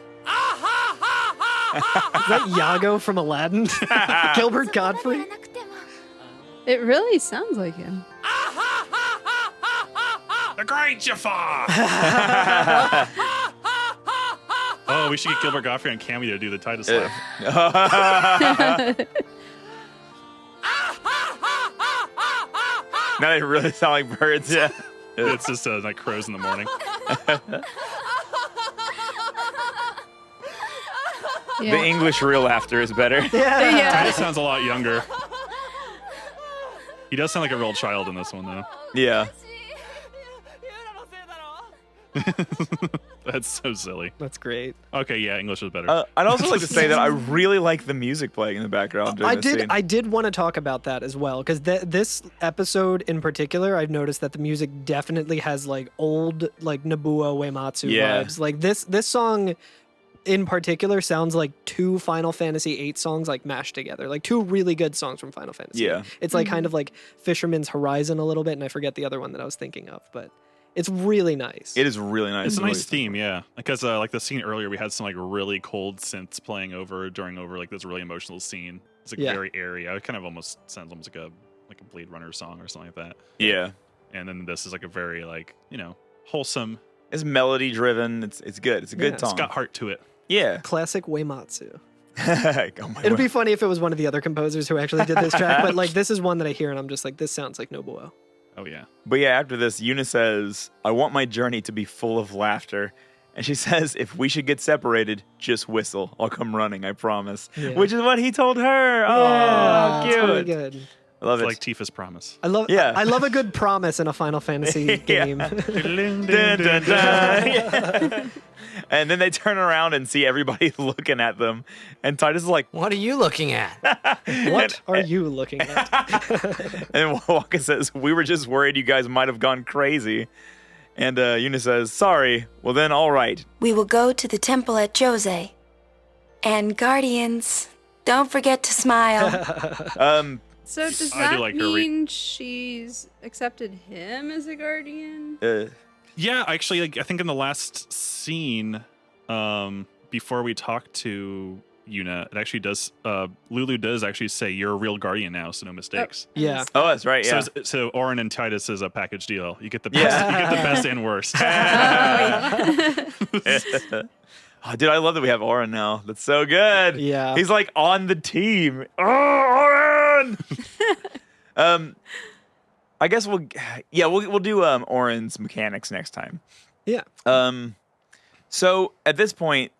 that Iago from Aladdin? Gilbert Godfrey? It really sounds like him. The Great Jafar! Oh, we should get Gilbert Godfrey on Cameo to do the Titus laugh. Now they really sound like birds. Yeah. It's just like crows in the morning. Yeah. The English real laughter is better. Yeah. Titus sounds a lot younger. He does sound like a real child in this one, though. Yeah. That's so silly. That's great. Okay, yeah, English is better. I'd also like to say that I really like the music playing in the background during this scene. I did want to talk about that as well, because this episode in particular, I've noticed that the music definitely has like old like Nobuo Uematsu vibes. Like this song in particular sounds like two Final Fantasy VIII songs like mashed together, like two really good songs from Final Fantasy. Yeah. It's like kind of like Fisherman's Horizon a little bit, and I forget the other one that I was thinking of, but it's really nice. It is really nice. It's a nice theme, yeah. Because like the scene earlier, we had some like really cold synths playing over like this really emotional scene. It's like very airy. It kind of almost sounds almost like a Blade Runner song or something like that. Yeah. And then this is like a very like wholesome. It's melody driven. It's good. It's a good song. It's got heart to it. Yeah. Classic Uematsu. Oh It'd be funny if it was one of the other composers who actually did this track, but like this is one that I hear and I'm just like, this sounds like Nobuo. Oh yeah. But yeah, after this, Yuna says, I want my journey to be full of laughter. And she says, if we should get separated, just whistle. I'll come running, I promise. Yeah. Which is what he told her. Yeah, oh, cute. That's really good. I love it's it. like Tifa's promise. I love a good promise in a Final Fantasy game. Dun, dun, dun. And then they turn around and see everybody looking at them. And Titus is like, What are you looking at? What are you looking at? And Waka says, we were just worried you guys might have gone crazy. And Yuna says, sorry. Well then, all right. We will go to the temple at Jose. And Guardians, don't forget to smile. So does I do that like her mean she's accepted him as a guardian? Yeah, actually, like, I think in the last scene, before we talk to Yuna, it actually does. Lulu does actually say, "You're a real guardian now, so no mistakes." Yeah. Oh, that's right. Yeah. So Orin and Titus is a package deal. You get the best. You get the best and worst. Oh, dude, I love that we have Orin now. That's so good. Yeah. He's like on the team. Oh, Orin! I guess we'll do Orin's mechanics next time. Yeah. So at this point,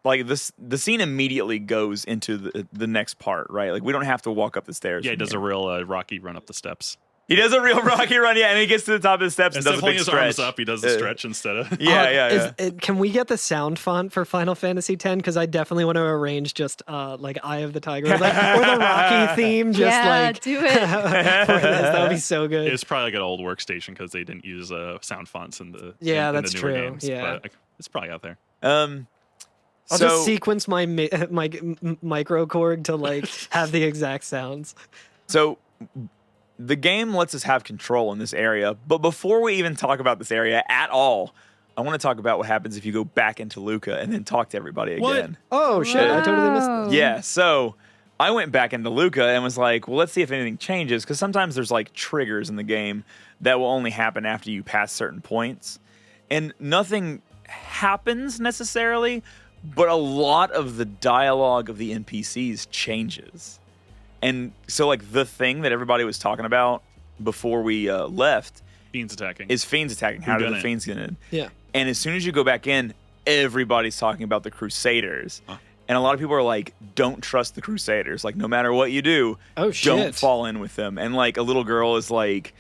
like the scene immediately goes into the next part, right? Like we don't have to walk up the stairs. Yeah, he does a real Rocky run up the steps. He does a real Rocky run, yeah, and he gets to the top of the steps and Instead does of a big holding his stretch. arms up, he does the stretch instead of. Yeah. Can we get the sound font for Final Fantasy X? Because I definitely want to arrange just like Eye of the Tiger, or the Rocky theme. Just like do it. for this. That would be so good. It's probably like an old workstation because they didn't use sound fonts in the that's the newer true. games. Yeah, but it's probably out there. I'll just sequence my microKORG to like have the exact sounds. So the game lets us have control in this area, but before we even talk about this area at all, I want to talk about what happens if you go back into Luca and then talk to everybody again. Oh shit, I totally missed this. Yeah, so I went back into Luca and was like, well, let's see if anything changes, because sometimes there's like triggers in the game that will only happen after you pass certain points. And nothing happens necessarily, but a lot of the dialogue of the NPCs changes. And so, like, the thing that everybody was talking about before we left Fiends attacking. is Fiends attacking. How do the Fiends get in? Yeah. And as soon as you go back in, everybody's talking about the Crusaders. And a lot of people are like, don't trust the Crusaders. Like, no matter what you do, don't fall in with them. And, like, a little girl is like,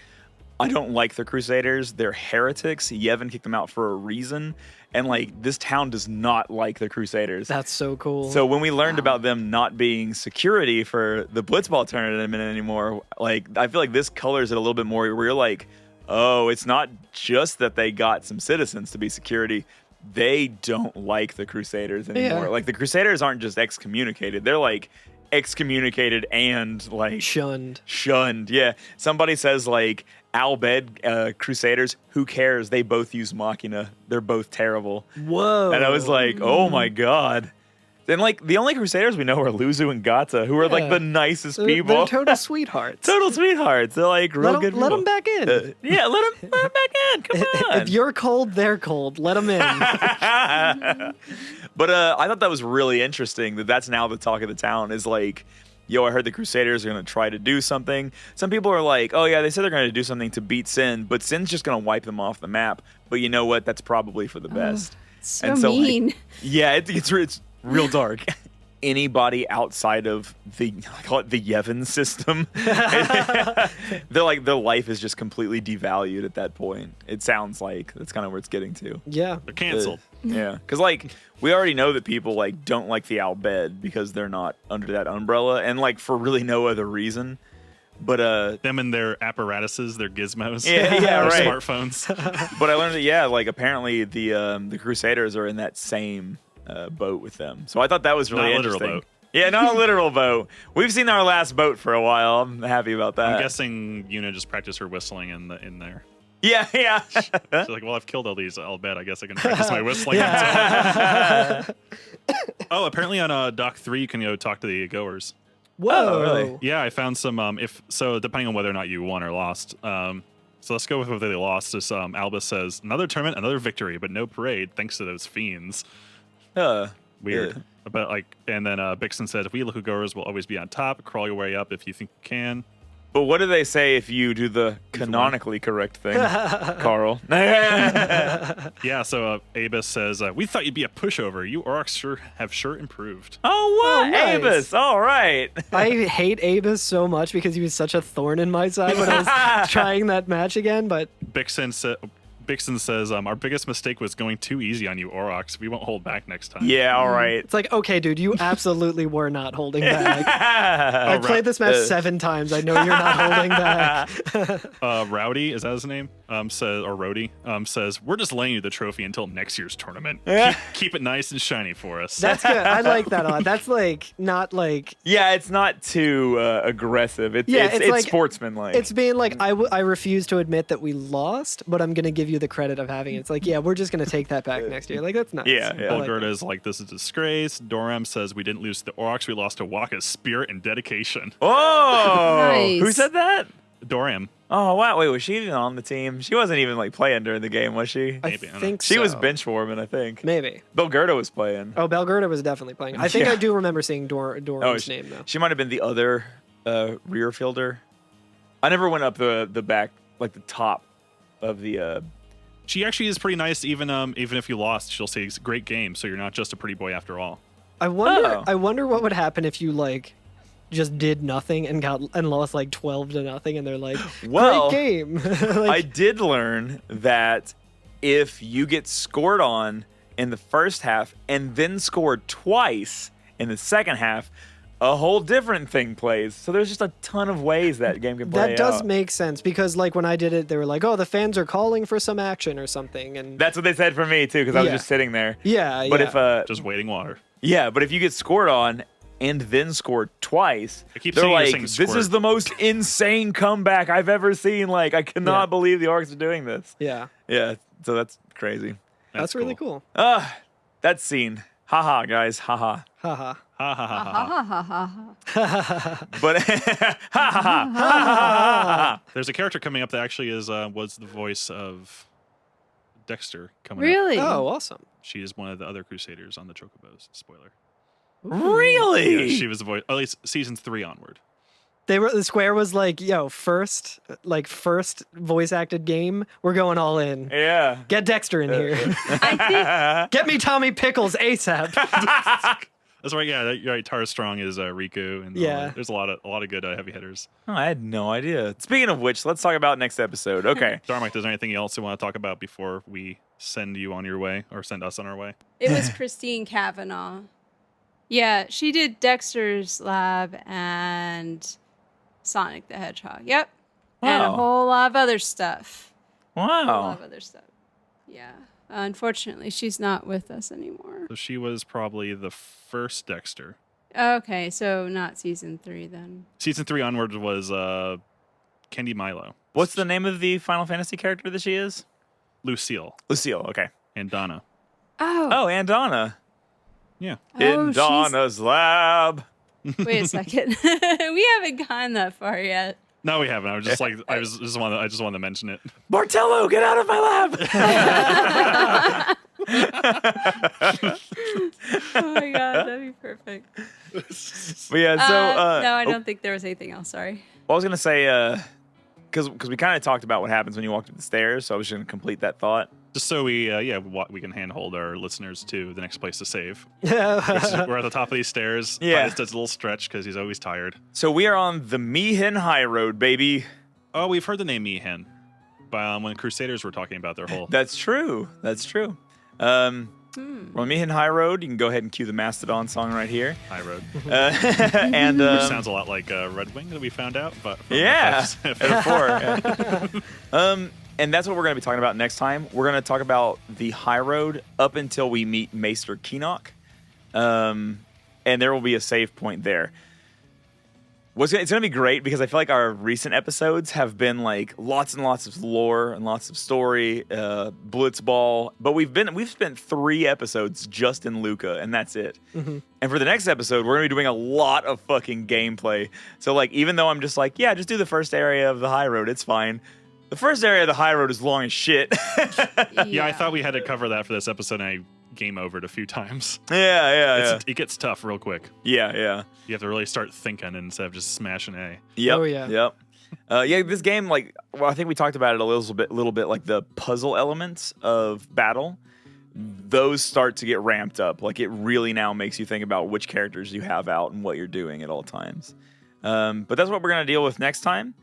I don't like the Crusaders. They're heretics. Yevon kicked them out for a reason. And, like, this town does not like the Crusaders. That's so cool. So when we learned about them not being security for the Blitzball tournament anymore, like, I feel like this colors it a little bit more, where you're like, oh, it's not just that they got some citizens to be security. They don't like the Crusaders anymore. Yeah. Like, the Crusaders aren't just excommunicated. They're, like, excommunicated and, like... Shunned. Yeah. Somebody says, like, Albed, Crusaders, who cares? They both use Machina. They're both terrible. Whoa. And I was like, oh my god. Then, like, the only Crusaders we know are Luzu and Gata, who are, like, the nicest people. They're total sweethearts. Total sweethearts. They're, like, real good people. Let them back in. Yeah, let them back in. Come on. If you're cold, they're cold. Let them in. But I thought that was really interesting, that's now the talk of the town, is, like, yo, I heard the Crusaders are going to try to do something. Some people are like, oh, yeah, they said they're going to do something to beat Sin, but Sin's just going to wipe them off the map. But you know what? That's probably for the best. So mean. Yeah, it's real dark. Anybody outside of I call it the Yevon system, their life is just completely devalued at that point. It sounds like that's kind of where it's getting to. Yeah, they're canceled. Yeah, because like we already know that people like don't like the Al Bhed because they're not under that umbrella, and like for really no other reason. But them and their apparatuses, their gizmos, yeah, their right. smartphones. But I learned that like apparently the Crusaders are in that same boat with them. So I thought that was really interesting. Literal boat. Yeah, not a literal boat. We've seen our last boat for a while. I'm happy about that. I'm guessing Yuna just practiced her whistling in there. Yeah. She's like, well, I've killed all these. I'll bet. I guess I can practice my whistling. Oh, apparently on Dock 3, you can go talk to the goers. Whoa. Oh, really? Yeah, I found some. Depending on whether or not you won or lost. So let's go with whether they lost. This Albus says another tournament, another victory, but no parade thanks to those fiends. Weird. Yeah. But and then Bixen said, we local goers will always be on top. Crawl your way up if you think you can. But what do they say if you do the canonically correct thing, Carl? Yeah, so Abus says, we thought you'd be a pushover. You Orcs have sure improved. Oh, what? Nice. Abus, all right. I hate Abus so much because he was such a thorn in my side when I was trying that match again, but... Bixen says, our biggest mistake was going too easy on you, Aurochs. We won't hold back next time. Yeah, all right. It's like, okay, dude, you absolutely were not holding back. I played this match 7 times. I know you're not holding back. Rowdy, is that his name? Rowdy, says, we're just laying you the trophy until next year's tournament. Keep it nice and shiny for us. That's good. I like that a lot. That's like, not like... Yeah, it's not too aggressive. It's like, sportsmanlike. It's being like, I refuse to admit that we lost, but I'm going to give you the credit of having it. It's like, yeah, we're just going to take that back next year. Like, that's nice. Yeah. Bulgerda is like, this is a disgrace. Doram says, we didn't lose to the Aurochs. We lost to Waka's spirit and dedication. Oh! Nice. Who said that? Doram. Oh, wow. Wait, was she even on the team? She wasn't even like playing during the game, was she? I Maybe, I don't think She so. was bench warming, I think. Maybe. Belgerda was playing. Oh, Belgerda was definitely playing. I think Yeah. I do remember seeing Doran's name, though. She might have been the other rear fielder. I never went up the back, like the top of the... She actually is pretty nice, even if you lost. She'll say, it's a great game, so you're not just a pretty boy after all. I wonder what would happen if you, like, just did nothing and lost like 12-0, and they're like, Well, great game. Like, I did learn that if you get scored on in the first half and then scored twice in the second half, a whole different thing plays. So there's just a ton of ways that game can play that does out. make sense because, like, when I did it, they were like, "Oh, the fans are calling for some action or something," and That's what they said for me too, because I was Yeah. just sitting there. yeah, But yeah. if Just waiting water. but if you get scored on and then scored twice, I keep they're seeing you like, saying "This squirt." is the most insane comeback I've ever seen. Like, I cannot Yeah. believe the Orcs are doing this." yeah, Yeah, so that's crazy. that's really cool. That scene. Haha, guys. Haha. Haha. Ha ha ha ha. But There's a character coming up that actually was the voice of Dexter coming up. Really? Oh, awesome. She is one of the other Crusaders on the Chocobos. Spoiler. really? Yeah, she was the voice, at least seasons 3 onward. The Square was like, "Yo, first voice acted game. We're going all in. Yeah. Get Dexter in here. I Get me Tommy Pickles ASAP." That's right. Yeah, you're right. Tara Strong is Riku, and Yeah. there's a lot of good heavy hitters. Oh, I had no idea. Speaking of which, let's talk about next episode. Okay. Darmock, is there anything else you want to talk about before we send you on your way or send us on our way? It was Christine Cavanaugh. Yeah, she did Dexter's Lab and Sonic the Hedgehog. Yep. And a Wow. whole lot of other stuff. A whole lot Wow. of other stuff. Yeah. Unfortunately, she's not with us anymore. So she was probably the first Dexter. Okay, so not season 3 then. Season 3 onward was Candy Milo, What's the name of the Final Fantasy character that she is? Lucille, Lucille. Okay. and Donna. Oh, and Donna. Yeah. In she's- Donna's lab. Wait a second. We haven't gone that far yet. No, we haven't. I was just like, I just wanted to mention it. Bartello, get out of my lab. Oh my god, that'd be perfect. But yeah, so no, I don't think there was anything else. Sorry. Well, I was gonna say because we kind of talked about what happens when you walk up the stairs, so I was just gonna complete that thought. Just so we can handhold our listeners to the next place to save. Yeah. We're at the top of these stairs. Yeah. Titus does a little stretch because he's always tired. So we are on the Mihin High Road, baby. Oh, we've heard the name Mihin. When Crusaders were talking about their whole... That's true. We're on Mihin High Road. You can go ahead and cue the Mastodon song right here. High Road. And Which sounds a lot like Red Wing that we found out. But yeah. FF4. Yeah. And that's what we're going to be talking about next time. We're going to talk about the High Road up until we meet Maester Keenock. And there will be a save point there. It's going to be great because I feel like our recent episodes have been like lots and lots of lore and lots of story, Blitzball. But we've spent 3 episodes just in Luca, and that's it. Mm-hmm. And for the next episode, we're going to be doing a lot of fucking gameplay. So like, even though I'm just like, yeah, just do the first area of the High Road, it's fine. The first area of the High Road is long as shit. Yeah, I thought we had to cover that for this episode, and I game overed a few times. Yeah. It gets tough real quick. Yeah. You have to really start thinking instead of just smashing A. Yep. Oh, yeah. Yep. This game, like, well, I think we talked about it a little bit, like the puzzle elements of battle. Those start to get ramped up. Like, it really now makes you think about which characters you have out and what you're doing at all times. But that's what we're going to deal with next time,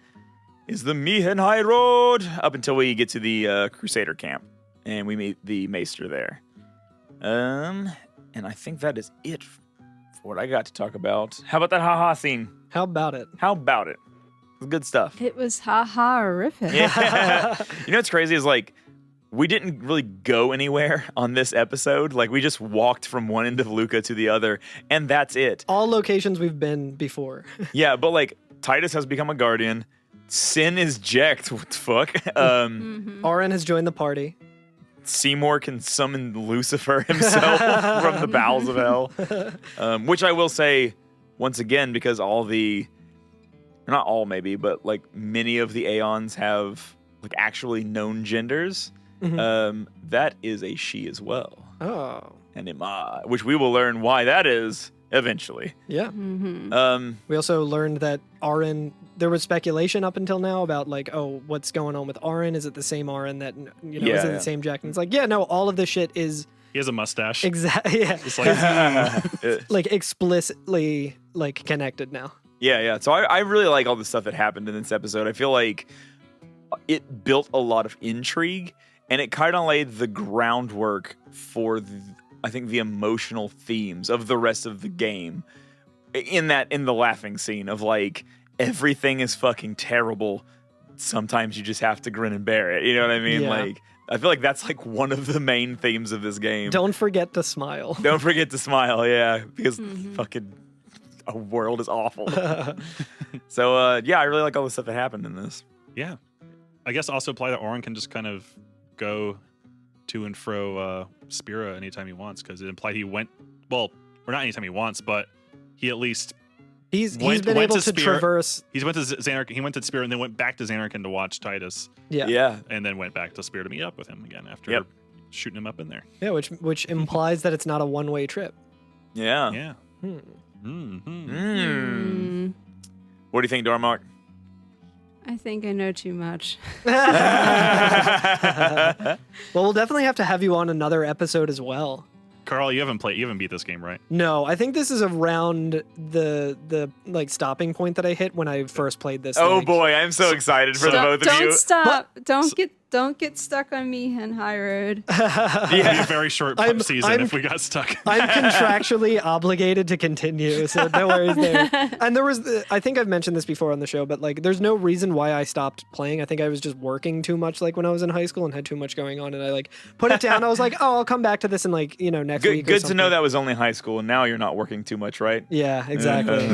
is the Mihin High Road, up until we get to the Crusader camp, and we meet the Maester there. And I think that is it for what I got to talk about. How about that haha scene? How about it? It's good stuff. It was horrific. Yeah. You know what's crazy is like we didn't really go anywhere on this episode. Like we just walked from one end of Luca to the other, and that's it. All locations we've been before. Yeah, but like Titus has become a guardian. Sin is jacked. What the fuck? Auron has joined the party. Seymour can summon Lucifer himself from the bowels of hell. Which I will say, once again, because not all maybe, but like many of the Aeons have like actually known genders. Mm-hmm. That is a she as well. Oh. And Ima, which we will learn why that is eventually. Yeah. Mm-hmm. We also learned that Auron, there was speculation up until now about like, oh, what's going on with Auron? Is it the same Auron that, is it the same Jack? And it's like, yeah, no, all of this shit is... He has a mustache. Exactly. Yeah. It's like, like explicitly like connected now. Yeah. So I really like all the stuff that happened in this episode. I feel like it built a lot of intrigue, and it kind of laid the groundwork for I think the emotional themes of the rest of the game in the laughing scene of like, everything is fucking terrible. Sometimes you just have to grin and bear it. You know what I mean? Yeah. Like, I feel like that's like one of the main themes of this game. Don't forget to smile. Don't forget to smile, yeah, because fucking a world is awful. So, I really like all the stuff that happened in this. Yeah. I guess also apply that Auron can just kind of go to and fro Spira anytime he wants, because it implied he went, well, or not anytime he wants, but he at least he's been able to traverse. He went to Xanark. He went to Spira and then went back to Xanarkand to watch Titus. Yeah. And then went back to Spira to meet up with him again after shooting him up in there. Yeah, which implies that it's not a one-way trip. Yeah. Yeah. What do you think, Darmock? I think I know too much. Well, we'll definitely have to have you on another episode as well. Carl, you haven't beat this game, right? No, I think this is around the like stopping point that I hit when I first played this. Oh like, boy, I'm so excited for the both of you. Don't stop. Don't get stuck on Mihin High Road. It'd be a very short season if we got stuck. I'm contractually obligated to continue, so no worries there. And there was, I think I've mentioned this before on the show, but like, there's no reason why I stopped playing. I think I was just working too much, like when I was in high school and had too much going on, and I like put it down. I was like, oh, I'll come back to this in like next week. Good to know that was only high school, and now you're not working too much, right? Yeah, exactly.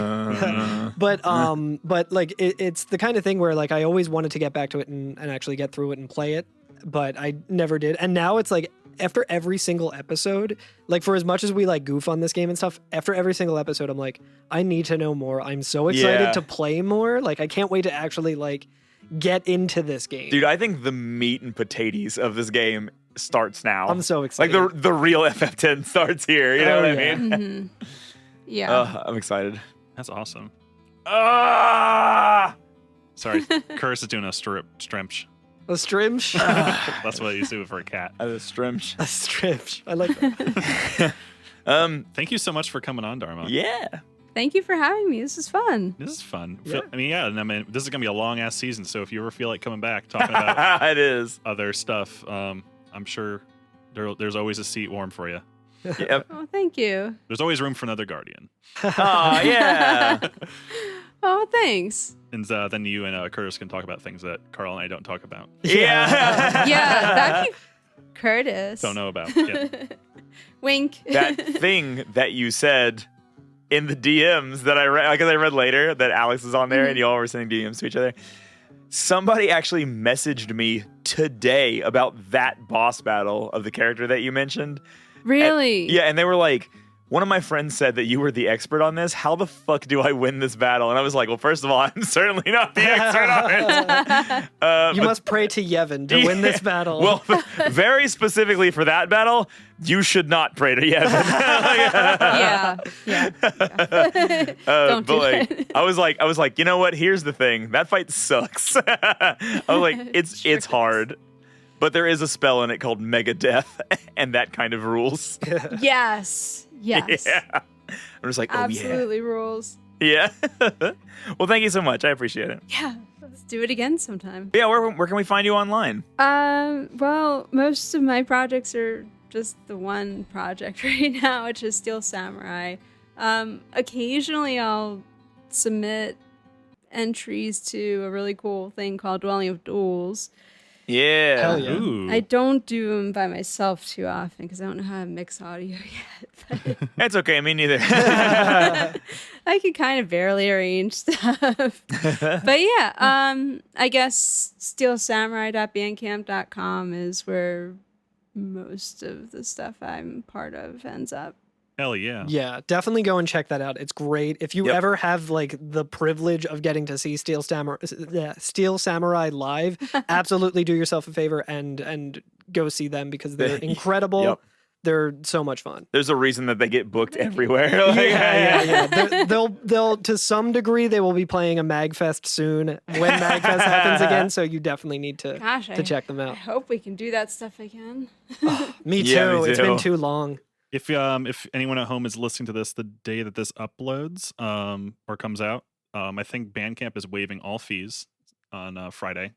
But like it's the kind of thing where like I always wanted to get back to it and actually get through it and play it, but I never did. And now it's like after every single episode, like for as much as we like goof on this game and stuff, after every single episode, I'm like, I need to know more. I'm so excited to play more. Like I can't wait to actually like get into this game. Dude, I think the meat and potatoes of this game starts now. I'm so excited. Like the real FF10 starts here. You know what I mean? Yeah. I'm excited. That's awesome. Ah! Sorry, Curse is doing a strimch. A strimch? That's what you do for a cat. A strimch. A strimch. I like that. Thank you so much for coming on, Darmock. Yeah. Thank you for having me. This is fun. This is fun. Yeah. I mean, this is gonna be a long ass season. So if you ever feel like coming back, talking about It is. other stuff, I'm sure there's always a seat warm for you. Yep. Oh, thank you. There's always room for another Guardian. Oh, yeah. Oh, thanks. And then you and Curtis can talk about things that Carl and I don't talk about. Yeah. Yeah, that'd be Curtis. Don't know about. Yeah. Wink. That thing that you said in the DMs that I read, because I read later that Alex was on there and you all were sending DMs to each other. Somebody actually messaged me today about that boss battle of the character that you mentioned. Really? And they were like, one of my friends said that you were the expert on this. How the fuck do I win this battle? And I was like, well, first of all, I'm certainly not the expert on it. You must pray to Yevon to win this battle. Well, very specifically for that battle, you should not pray to Yevon. Yeah. Don't do that. I was like, you know what? Here's the thing. That fight sucks. I was like, it's hard. But there is a spell in it called Mega Death, and that kind of rules. Yes. Yes. Yeah. I'm just like, oh, Absolutely rules. yeah. Yeah. Well, thank you so much. I appreciate it. Yeah. Let's do it again sometime. Yeah, where can we find you online? Well, most of my projects are just the one project right now, which is Steel Samurai. Occasionally I'll submit entries to a really cool thing called Dwelling of Duels. Yeah. Hell yeah. Ooh. I don't do them by myself too often because I don't know how to mix audio yet. But That's okay. Me neither. I can kind of barely arrange stuff. But yeah, I guess steelsamurai.bandcamp.com is where most of the stuff I'm part of ends up. Hell yeah. Yeah, definitely go and check that out. It's great. If you ever have like the privilege of getting to see Steel Samurai live, absolutely do yourself a favor and go see them because they're incredible. Yep. They're so much fun. There's a reason that they get booked everywhere. Yeah. They'll to some degree they will be playing a MagFest soon when MagFest happens again. So you definitely need to check them I out. hope we can do that stuff again. Me too. Yeah, me It's too. been too long. If anyone at home is listening to this the day that this uploads or comes out, I think Bandcamp is waiving all fees on Friday.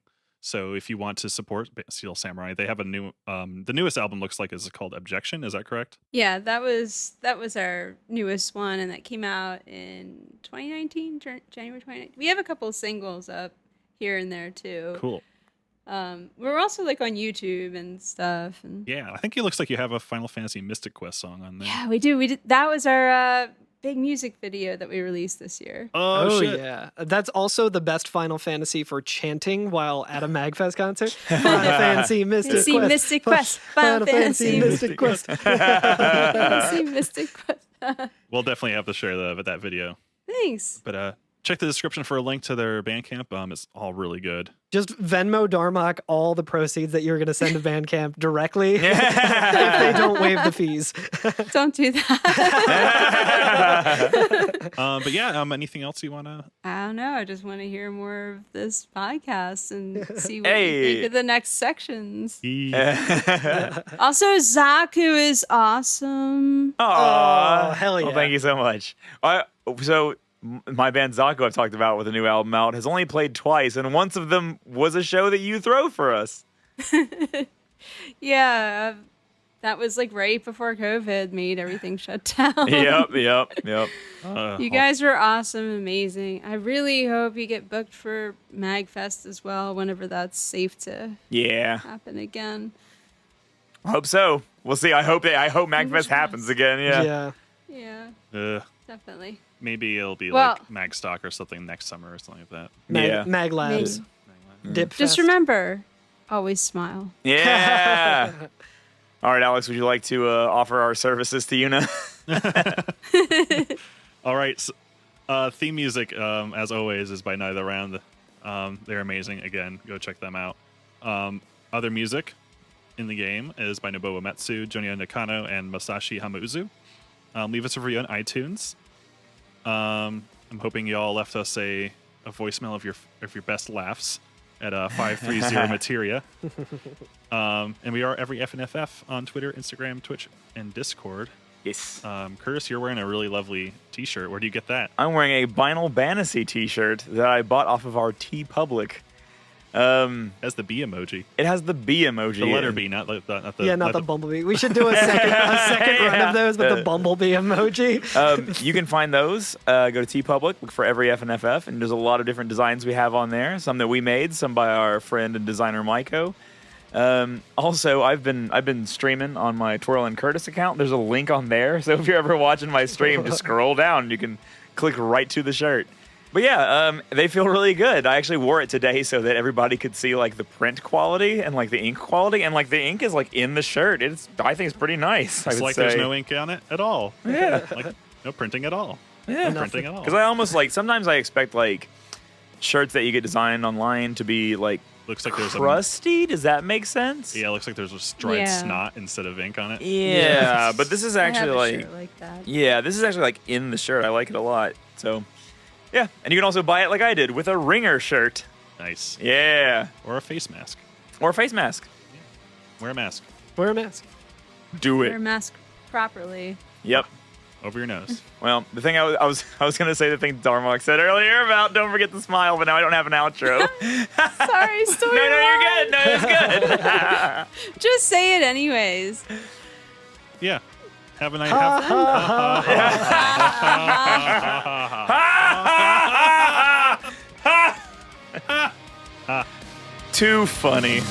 So if you want to support Steel Samurai, they have a new the newest album looks like is called Objection. Is that correct? Yeah, that was our newest one, and that came out in 2019, January 2019. We have a couple of singles up here and there too. Cool. We're also like on YouTube and stuff. And Yeah, I think it looks like you have a Final Fantasy Mystic Quest song on there. yeah, we do. We did. That was our big music video that we released this year. Oh shit. Yeah. That's also the best Final Fantasy for chanting while at a MagFest concert. Final Fantasy Mystic Quest. Mystic Quest. Final Fantasy Mystic Quest. Fantasy Mystic Quest. We'll definitely have to share that video. Thanks. But check the description for a link to their Bandcamp. It's all really good. Just Venmo Darmock all the proceeds that you're going to send to Bandcamp directly if they don't waive the fees. Don't do that. But yeah, anything else you want to? I don't know. I just want to hear more of this podcast and see what Hey. you think of the next sections. Also, Zaku is awesome. Aw. Oh, hell yeah. Well, thank you so much. My band Zaku I've talked about with a new album out has only played twice, and once of them was a show that you throw for us. Yeah, that was like right before COVID made everything shut down. Yep. You guys were awesome, amazing. I really hope you get booked for MagFest as well, whenever that's safe to Yeah. happen again. I hope so. We'll see. I hope MagFest happens again. Yeah. Yeah, definitely. Maybe it'll be Well- like Magstock or something next summer or something like that. Yeah. Mag Labs. Dip Just Fest. remember, always smile. Yeah. All right, Alex, would you like to offer our services to Yuna? All right. So, theme music, as always, is by Neither Round. They're amazing. Again, go check them out. Other music, in the game is by Nobuo Uematsu, Junya Nakano, and Masashi Hamauzu. Leave us a review on iTunes. I'm hoping y'all left us a voicemail of your best laughs at 530 Materia. And we are every FNFF on Twitter, Instagram, Twitch, and Discord. Yes. Curtis, you're wearing a really lovely t-shirt. Where do you get that? I'm wearing a Vinyl Fantasy t-shirt that I bought off of our TeePublic. Has the B emoji. It has the B emoji. The letter B, not the not the bumblebee. We should do a second run of those with the bumblebee emoji. You can find those. Go to TeePublic, look for every FNFF, and there's a lot of different designs we have on there. Some that we made, some by our friend and designer Maiko. Also, I've been streaming on my Twirl and Curtis account. There's a link on there, so if you're ever watching my stream, just scroll down. You can click right to the shirt. But yeah, they feel really good. I actually wore it today so that everybody could see like the print quality and like the ink quality, and like the ink is like in the shirt. I think it's pretty nice. It's like there's no ink on it at all. Yeah, like no printing at all. Yeah, no printing at all. Because I almost like sometimes I expect like shirts that you get designed online to be like looks like there's crusty. Does that make sense? Yeah, it looks like there's a dried snot instead of ink on it. Yeah, but this is actually I have a like shirt like that. Yeah, this is actually like in the shirt. I like it a lot. So. Yeah, and you can also buy it like I did with a ringer shirt. Nice. Yeah. Or a face mask. Or a face mask. Yeah. Wear a mask. Wear a mask. Do it. Wear a mask properly. Yep. Over your nose. Well, the thing I was gonna say the thing Darmock said earlier about don't forget to smile, but now I don't have an outro. Sorry, story. No, you're good. No, it's good. Just say it anyways. Yeah. Have a night. Too funny.